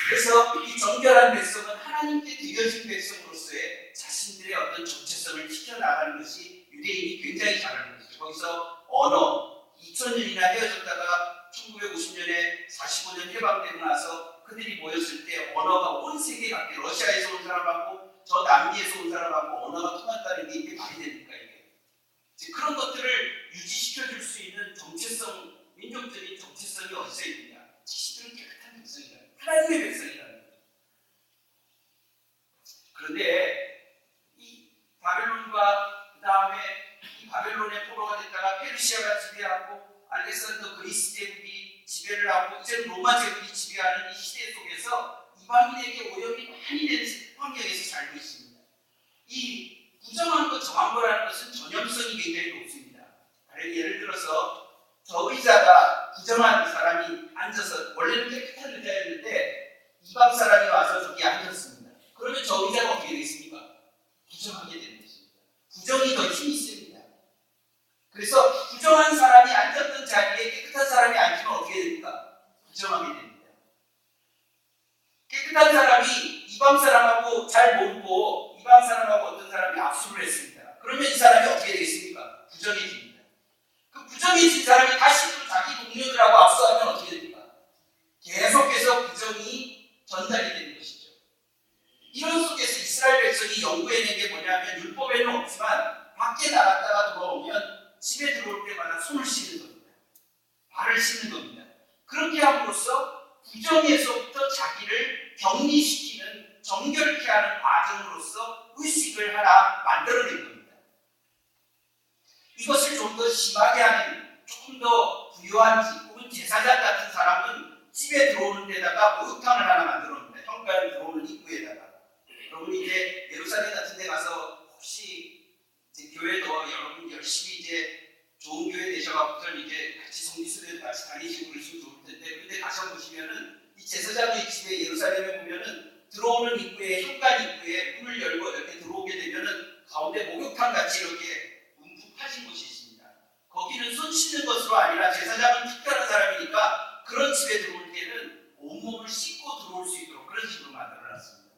그래서 이 정결한 백성은 하나님께 드려진 백성으로서의 자신들의 어떤 정체성을 지켜나가는 것이 유대인이 굉장히 잘하는 것이죠. 거기서 언어, 2000년이나 헤어졌다가 1950년에 45년 해방되고 나서 그들이 모였을 때 언어가 온 세계 각기, 러시아에서 온 사람하고 저 남미에서 온 사람하고 언어가 통한다는 게 이게 말이 됩니까? 이게 그런 것들을 유지시켜줄 수 있는 정체성, 민족적인 정체성이 어디서 있느냐? 자신들은 깨끗한 백성이다, 하나님의 백성이라는 거죠. 그런데 이 바벨론과 그 다음에 이 바벨론의 포로가 됐다가 페르시아가 지배하고 알렉산더 그리스 제국이 지배를 하고 이제 로마 제국이 지배하는 이 시대 속에서 이방인에게 오염이 많이 되는 환경에서 살고 있습니다. 이 부정한 것, 정한 거라는 것은 전염성이 굉장히 높습니다. 예를 들어서 저 의자가 부정한 사람이 앉아서, 원래는 깨끗한 의자였는데 이방 사람이 와서 저기 앉았습니다. 그러면 저 의자가 어떻게 되겠습니까? 부정하게 되는 것입니다. 부정이 더 힘이 있습니다. 그래서 부정한 사람이 앉았던 자리에 깨끗한 사람이 앉으면 어떻게 됩니까? 부정하게 됩니다. 깨끗한 사람이 이방 사람하고 잘 모르고 이방 사람하고 어떤 사람이 압수를 했습니다. 그러면 이 사람이 어떻게 되겠습니까? 부정해집니다. 그 부정해진 사람이 다시 또 자기 동료들하고 압수하면 어떻게 됩니까? 계속해서 부정이 전달이 되는 것이죠. 이런 속에서 이스라엘 백성이 연구해낸 게 뭐냐면, 율법에는 없지만 밖에 나갔다가 돌아오면 집에 들어올 때마다 손을 씻는 겁니다. 발을 씻는 겁니다. 그렇게 함으로써 부정에서부터 자기를 격리시키는, 정결케 하는 과정으로서 의식을 하나 만들어낸 겁니다. 이것을 좀 더 심하게 하는, 조금 더 부유한 혹은 제사장 같은 사람은 집에 들어오는 데다가 목욕탕을 하나 만들어 놓습니다. 현관에 들어오는 입구에다가. 여러분 이제 예루살렘 같은 데 가서 혹시 이제 교회도 여러분 열심히 이제 좋은 교회 되셔가지고 이제 같이 성지순례도 같이 다니시고 그러시면 좋을 텐데, 근데 가서 보시면은 이 제사장의 집에 예루살렘에 보면은 들어오는 입구에, 현관 입구에 문을 열고 이렇게 들어오게 되면은 가운데 목욕탕 같이 이렇게 움푹 파진 곳이 있습니다. 거기는 손 씻는 것으로 아니라 제사장은 특별한 사람이니까 그런 집에 들어올 때는 온몸을 씻고 들어올 수 있도록 그런 식으로 만들어놨습니다.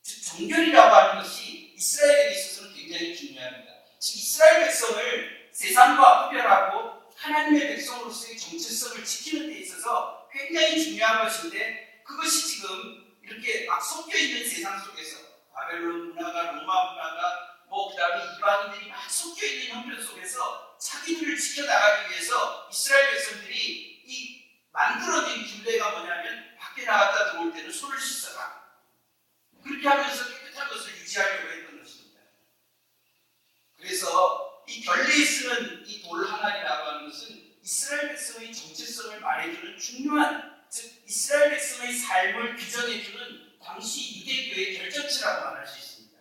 즉 정결이라고 하는 것이 이스라엘에 있어서는 굉장히 중요합니다. 즉 이스라엘 백성을 세상과 구별하고 하나님의 백성으로서의 정체성을 지키는 데 있어서 굉장히 중요한 것인데, 그것이 지금 이렇게 막 섞여있는 세상 속에서 바벨론 문화가, 로마 문화가, 그 다음에 이방인들이 막 섞여있는 형편 속에서 자기들을 지켜나가기 위해서 이스라엘 백성들이 이 만들어진 균례가 뭐냐면 밖에 나갔다 들어올 때는 손을 씻어라. 그렇게 하면서 깨끗한 것을 유지하려고 했던 것입니다. 그래서 이 결례에 쓰는 이 돌 항아리라고 하는 것은 이스라엘 백성의 정체성을 말해주는 중요한, 즉 이스라엘 백성의 삶을 규정해주는 당시 유대교의 결정체라고 말할 수 있습니다.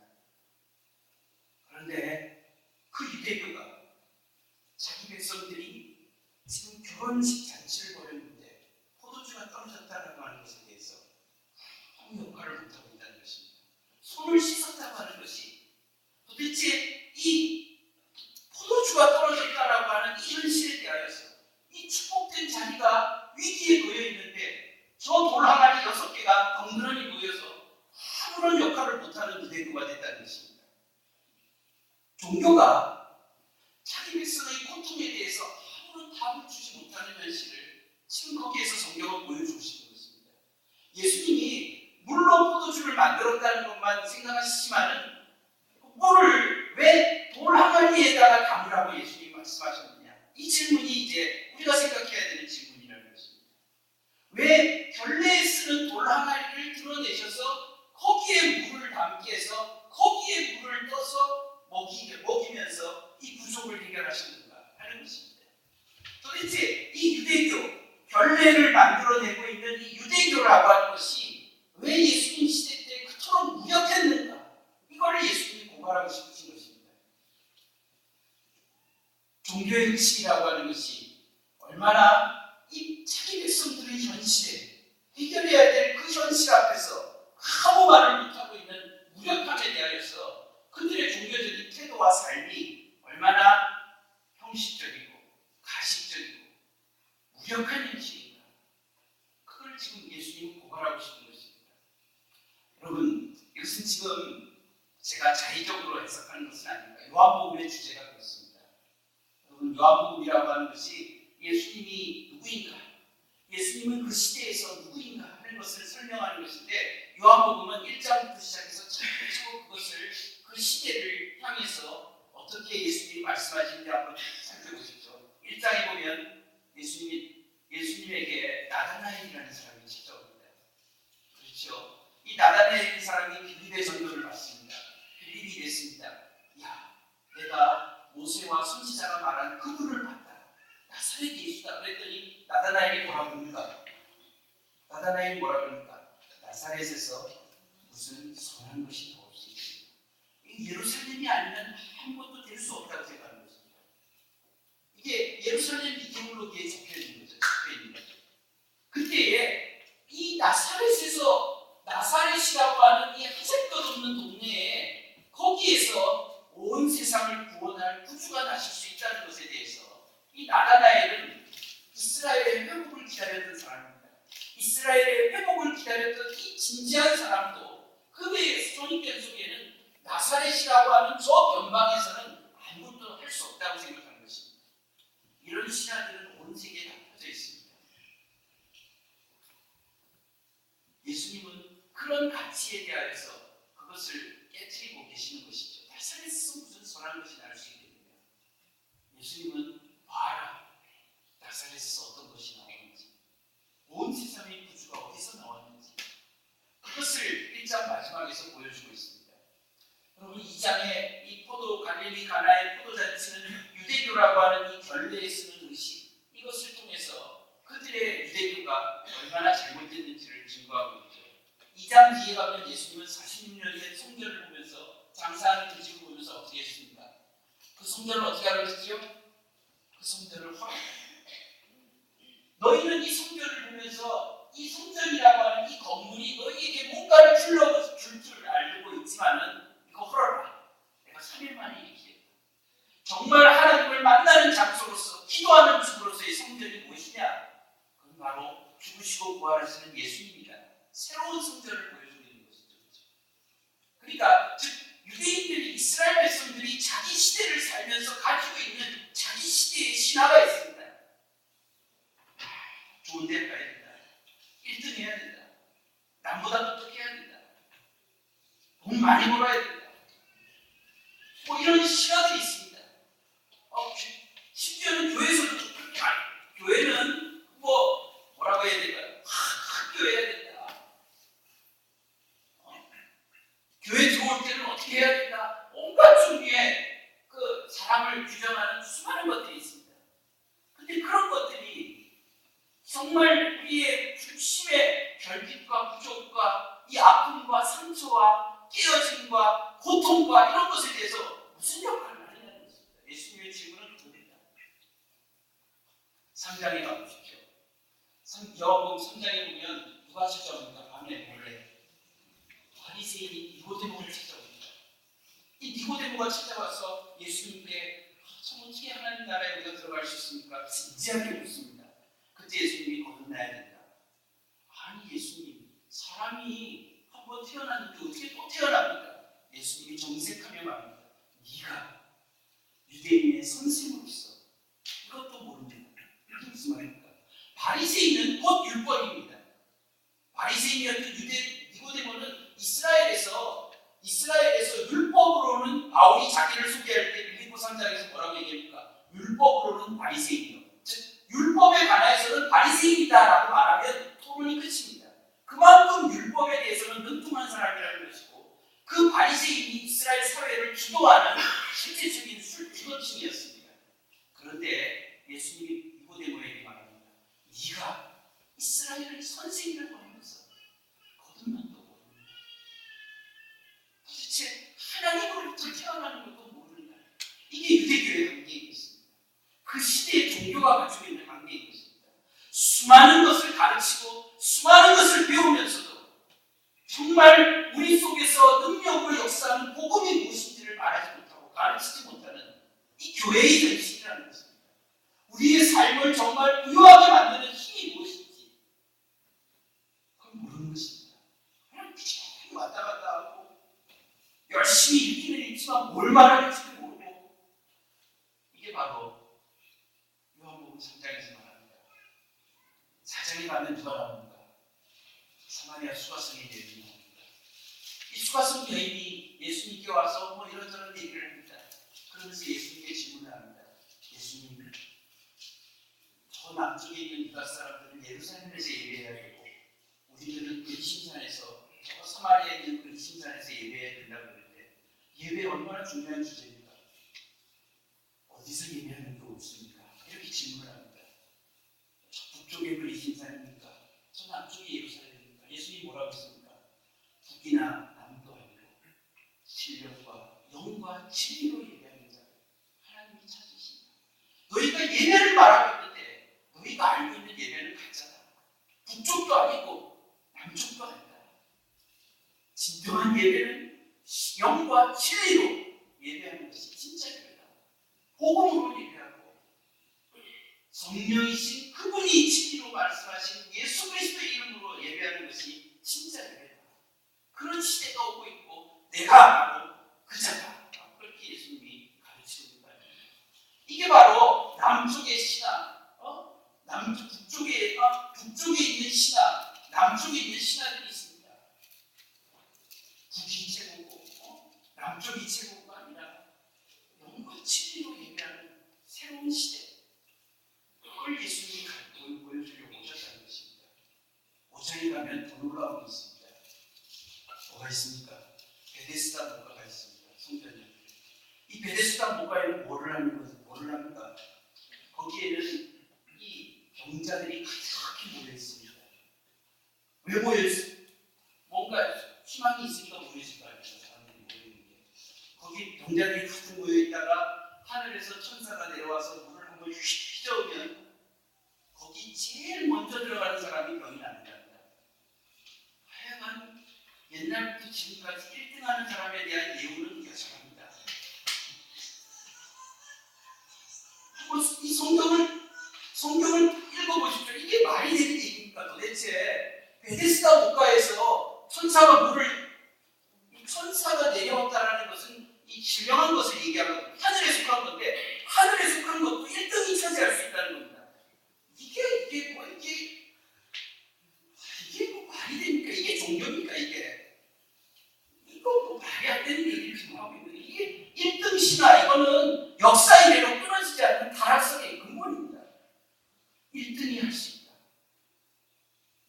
그런데 그 유대교가 자기 백성들이 지금 결혼식 잔치를 벌였는데 포도주가 떨어졌다고 하는 것에 대해서 아무 역할을 못하고 있다는 것입니다. 손을 씻었다고 하는 것이 도대체 이 포도주가 떨어졌다라고 하는 이 현실에 대하여서 이 축복된 자리가 위기에 놓여 있는데 저 돌 항아리 6개가 덩그러니 모여서 아무런 역할을 못하는 유대교가 됐다는 것입니다. 종교가 자기 백성의 고통에 대해서 아무런 답을 주지 못하는 현실을 지금 거기에서 성경은 보여주고 싶은 것입니다. 예수님이 물론 포도주를 만들었다는 것만 생각하시지만은 물을 왜 돌 항아리에다가 담으라고 예수님이 말씀하셨느냐, 이 질문이 이제 우리가 생각해야 되는 질문이라는 것입니다. 왜 결례에 쓰는 돌 항아리를 드러내셔서 거기에 물을 담게 해서 거기에 물을 떠서 먹이면서 이 부족을 해결하시는가 하는 것입니다. 도대체 이 유대교, 결례를 만들어내고 있는 이 유대교라고 하는 것이 왜 예수님 시대 때 그토록 무력했는가, 이거를 예수님이 고발하고 싶으신 것입니다. 종교의 의식이라고 하는 것이 얼마나 이 자기 백성들의 현실에 해결해야 될 그 현실 앞에서 아무 말을 못하고 있는 무력함에 대하여서 그들의 종교적인 태도와 삶이 얼마나 형식적이고 가식적이고 무력한 현실인가, 그걸 지금 예수님은 고발하고 싶은 것입니다. 여러분, 이것은 지금 제가 자의적으로 해석하는 것은 아닙니다. 요한복음의 주제가 그렇습니다. 여러분, 요한복음이라고 하는 것이 예수님이 누구인가, 예수님은 그 시대에서 누구인가 하는 것을 설명하는 것인데, 요한복음은 1장부터 시작해서 전체적으로 그것을, 그 시대를 향해서 어떻게 예수님이 말씀하시는지 한번 살펴보십시오. 1장에 보면 예수님에게 나다나엘이라는 사람이 찾아옵니다. 그렇죠? 이 나다나엘 사람이 빌립의 전도를 받습니다. 빌립이 이랬습니다. 야, 내가 모세와 선지자가 말한 그분을 봤다. 나사렛 예수다. 그랬더니 나다나엘이 뭐라고 합니까? 나다나엘이 뭐라고 합니까? 나사렛에서 무슨 선한 것이 더 없으시죠. 예루살렘이 아니면 아무것도 될 수 없다고 생각하는 것입니다. 이게 예루살렘 이데올로기에 적혀있는 거죠. 적혀있는 거죠. 그때에 이 나사렛에서, 나사렛이라고 하는 이 하잘것 없는 동네에, 거기에서 온 세상을 구원할 구주가 나실 수 있다는 것에 대해서 이 나다나엘은 이스라엘의 회복을 기다렸던 사람입니다. 이스라엘의 회복을 기다렸던 이 진지한 사람도 그의 선입견 속에는 나사렛이라고 하는 저 변방에서는 아무것도 할 수 없다고 생각하는 것입니다. 이런 신화들은 온 세계에 다 퍼져 있습니다. 예수님은 그런 가치에 대하여서 그것을 깨트리고 계시는 것이죠. 나사렛에서 무슨 선한 것이 나올 수 있겠느냐. 예수님은 봐라, 나사렛에서 어떤 것이 나오는지, 온 세상의 구주가 어디서 나왔는지, 그것을 1장 마지막에서 보여주고 있습니다. 여러분, 2장에 이 갈릴리 가나의 포도잔치는 유대교라고 하는 이 결례에 쓰는 의식, 이것을 통해서 그들의 유대교가 얼마나 잘못됐는지를 증거하고 있죠. 2장 뒤에 가면 예수님은 46년의 성전을 어떻게 하라고 했죠? 그 성전을 화합. 너희는 이 성전을 보면서 이 성전이라고 하는 이 건물이 너희에게 뭔가를 줄 줄 알고 있지만은 이거 헐어라. 내가 3일 만에 얘기해. 정말 하나님을 만나는 장소로서 기도하는 집으로서의 성전이 무엇이냐? 그건 바로 죽으시고 부활하시는 예수님이다. 새로운 성전을 보여주고 있는 것이죠. 그러니까 즉 유대인들이 이스라엘 백성들이 자기 시대를 살면서 가지고 있는 자기 시대의 신화가 있습니다. 좋은 데 가야 된다. 1등 해야 된다. 남보다 똑똑해야 된다. 돈 많이 벌어야 된다. 뭐 이런 신화들이 있습니다. 심지어는 교회에서도 그렇게 많이, 교회는 뭐라고 해야 될까요? 학교해야 된다. 교회 들어올 때는 어떻게 해야 된다. 온갖 종류의 그 사람을 규정하는 수많은 것들이 있습니다. 근데 그런 것들이 정말 우리의 중심의 결핍과 부족과 이 아픔과 상처와 깨어짐과 고통과 이런 것에 대해서 무슨 역할을 하느냐는 것입니다. 예수님의 질문은 그겁니다. 3장에 가보십시오. 요한복음 3장에 보면 누가 찾아옵니까? 밤에 몰래 바리새인이 니고데모를 찾아옵니다. 이 니고데모가 찾아와서 예수님께 참 어떻게 하나님 나라에 우리가 들어갈 수 있습니까? 진지하게 묻습니다. 그때 예수님이 거듭나야 된다. 아니 예수님, 사람이 한번 태어났는데 어떻게 또 태어납니까? 예수님이 정색하며 말합니다. 네가 유대인의 선생으로서 이것도 모릅니다. 이게 무슨 말입니까? 바리새인은 곧 율법입니다. 바리새인이었던 유대 니고데모는 이스라엘에서 율법으로는 바울이 자기를 소개할 때 빌립보 3장에서 뭐라고 얘기합니까? 율법으로는 바리새인이요. 즉 율법에 관해서는 바리새인이다라고 말하면 토론이 끝입니다. 그만큼 율법에 대해서는 능통한 사람이라는 것이고 그 바리새인이 이스라엘 사회를 주도하는 실제적인 주도층이었습니다. 그런데 예수님이 니고데모에게 말합니다. 네가 이스라엘의 선생이라고 하면서 거듭난다고 모릅니다. 도대체 하나님으로부터 태어나는 것도 모른다. 이게 유대교의 한계인 것입니다. 그 시대의 종교가 가지고 있는 한계인 것입니다. 수많은 것을 가르치고 수많은 것을 배우면서도 정말 우리 속에서 능력으로 역사하는 복음이 무엇인지를 말하지 못하고 가르치지 못하는 이 교회의 정신이라는 것입니다. 우리의 삶을 정말 부유하게 만드는 힘이 무엇인지 그걸 모르는 것입니다. 그냥 그냥 왔다 갔다 하고 열심히 읽기는 읽지만 뭘 말하는지도 모르고 이게 바로 요한복음 3장에서 말합니다. 4장에 가면 누가 나옵니까? 사마리아 수가성의 여인이 나옵니다. 이 수가성 여인이 예수님께 와서 뭐 이런저런 얘기를 합니다. 그러면서 예수님께 질문을 합니다. 예수님, 저 남쪽에 있는 유다 사람들은 예루살렘에서 예배해야 되고 우리들은 그리심산에서 저 사마리아에 있는 그리심산에서 예배해야 된다고 그러는데 예배 얼마나 중요한 주제입니까? 어디서 예배하는 게 없습니까? 이렇게 질문을 합니다. 저 북쪽에 그리심산입니까? 저 남쪽에 예루살렘입니까? 예수님이 뭐라고 했습니까? 북이나 남도 아니고 신령과 영과 진리로 예배하는 자 하나님이 찾으십니다. 너희가 예배를 말하고 있는데 너희가 알고 있는 예배는 가짜다. 북쪽도 아니고 남쪽도 아니다. 진정한 예배는 영과 진리로 예배하는 것이 진짜 예배다. 복음으로 예배하고 성령이신 그분이 진리로 말씀하신 예수 그리스도의 이름으로 예배하는 것이 진짜 예배다. 그런 시대가 오고 있고 내가 바로 그 자다. 그렇게 예수님이 가르치고 있는 거예요. 이게 바로 남쪽의 신앙, 북쪽에 있는 신앙, 남쪽에 있는 신앙들이 있습니다. 북이 최고고 남쪽이 최고가 아니라 영과 진리로 예배하는 새로운 시대. 그걸 예수님이 보여주려고 오셨다는 것입니다. 5장에 가면 더 놀라운 게 있습니다. 뭐가 있습니까? 베데스다 목가가 있습니다. 성전에. 이 베데스다 목가에는 뭐를 합니까? 거기에는 이 병자들이 가득히 모여 있습니다. 왜 모여 있습니까? 뭔가 희망이 있으니까 모여 있을 거 아닙니까? 사람들이 모여 있는 게. 거기 병자들이 가득 모여 있다가 하늘에서 천사가 내려와서 물을 한번 휘저으면 거기 제일 먼저 들어가는 사람이 병이 납니다. 하여간 옛날부터 지금까지 1등하는 사람에 대한 예우는 여전합니다. 이 성경을 읽어보십시오. 이게 말이 되는 얘기입니까? 도대체 베데스다 목가에서 천사가 내려왔다라는 것은 이 신령한 것을 얘기하거든요. 하늘에 속한 건데 하늘에 속한 것도 1등이 차지할 수 있다는 겁니다. 이게 뭐 말이 됩니까? 이게 종교입니까? 이거 뭐 말이 안 되는 얘기를 지금 하고 있는데 이게 1등 신화 이거는 역사 이래로 끊어지지 않는 타락성의 근본입니다. 1등이 할 수 있다.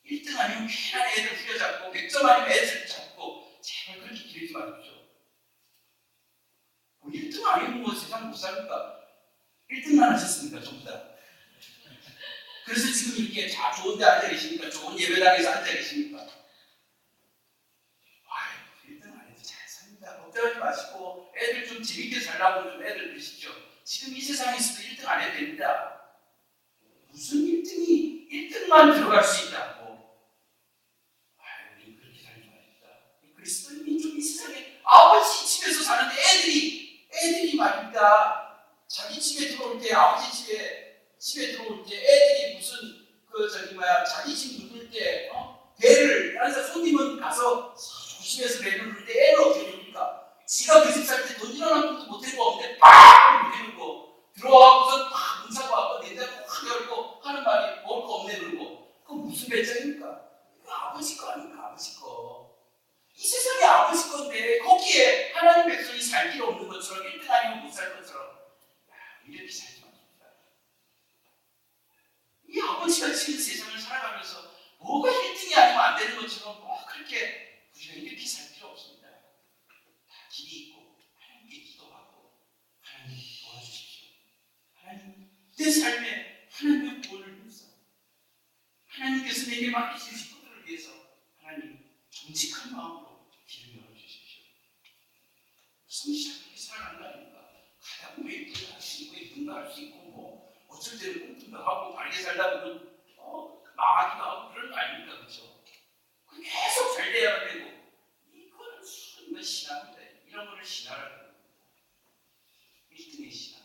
1등 아니면 괜한 애들 후려잡고 100점 아니면 애들 잡고 제발 그렇게 기르지 마십시오. 1등 아니면 뭐 세상 못 삽니까? 1등만 하셨습니까? 전부 다. 그래서 지금 이렇게 좋은 데 앉아 계십니까? 좋은 예배당에서 앉아 계십니까? 아유, 1등 안 해도 잘 삽니다. 걱정하지 마시고 애들 좀 재밌게 살라고 좀 애들 드십시오. 지금 이 세상에서도 1등 안 해도 됩니다. 무슨 1등만 들어갈 수 있다고. 아유, 우리 그렇게 살지 말입니다. 그리스도인이 좀 이 세상에 아버지 집에서 사는데 애들이 말입니다. 자기 집에 들어올 때 아버지 집에 들어올 때 애들이 무슨 자기 집 누를 때 배를 다른 사람 손님은 가서 조심해서 배를 누를 때 애를 어떻게 누릅니까? 지가 그 집 살 때 돈 1원 한 푼도 못 들고 없는데 빡! 이렇게 누르고 들어와서는 팍 문사고 와서 냉장고 확 열고 하는 말이 먹을 거 없네 그러고 그건 무슨 배짱입니까? 그 아버지 거 아닙니까? 아버지 거. 이 세상이 아버지 건데 거기에 하나님 백성이 살 길 없는 것처럼 1등 아니면 못 살 것처럼 이렇게 살지 마십니다. 이 아버지가 지은 세상을 살아가면서 뭐가 1등이 아니면 안 되는 것처럼 뭐 그렇게 우리가 이렇게 살 필요 없습니다. 다 길이 있고 하나님께 기도하고 하나님 도와주십시오. 하나님 내 삶에 하나님의 구원을 위해서 하나님께서 내게 맡기신 식구들을 위해서 하나님 정직한 마음으로 길을 열어주십시오. 성실하게 그렇게 살아가는 거 아닙니까? 가다 보면 1등도 할 수 있고 2등도 할 수 있고 뭐 어쩔 때는 꽁뚱도 하고 바르게 살다 보면 망하기도 하고 그런 거 아닙니까? 그렇죠? 계속 잘 돼야 되고 이거는 순간 신화입니다. 이런 거를 신화라고 합니다. 1등의 신화.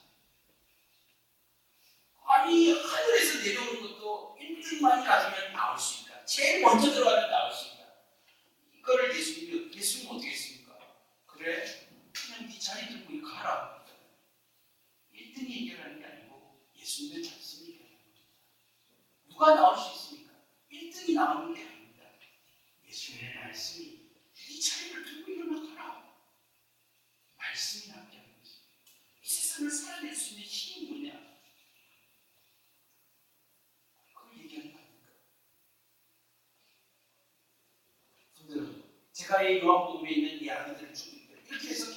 아니 하늘에서 내려오는 것도 1등만이 가지면 나올 수 있다. 제일 먼저 들어가면 나올 수 있다. 이거를 예수님이 어떻게 했습니까? 그래? 그냥 네 자리 들고 가라. 1등이 얘기하는 게 아니고 예수님의 말씀이 얘기하는 겁니다. 누가 나올 수 있습니까? 1등이 나오는 게 아닙니다. 예수님의 말씀이 네 자리를 들고 일어나가라. 말씀이 낫게 하는 것입니다. 이 세상을 살아낼 수 있는 힘이 뭐냐? 그걸 얘기하는 거 아닙니까? 제가 이 요한복음에 있는 이 아기들을 쭉 이렇게 해서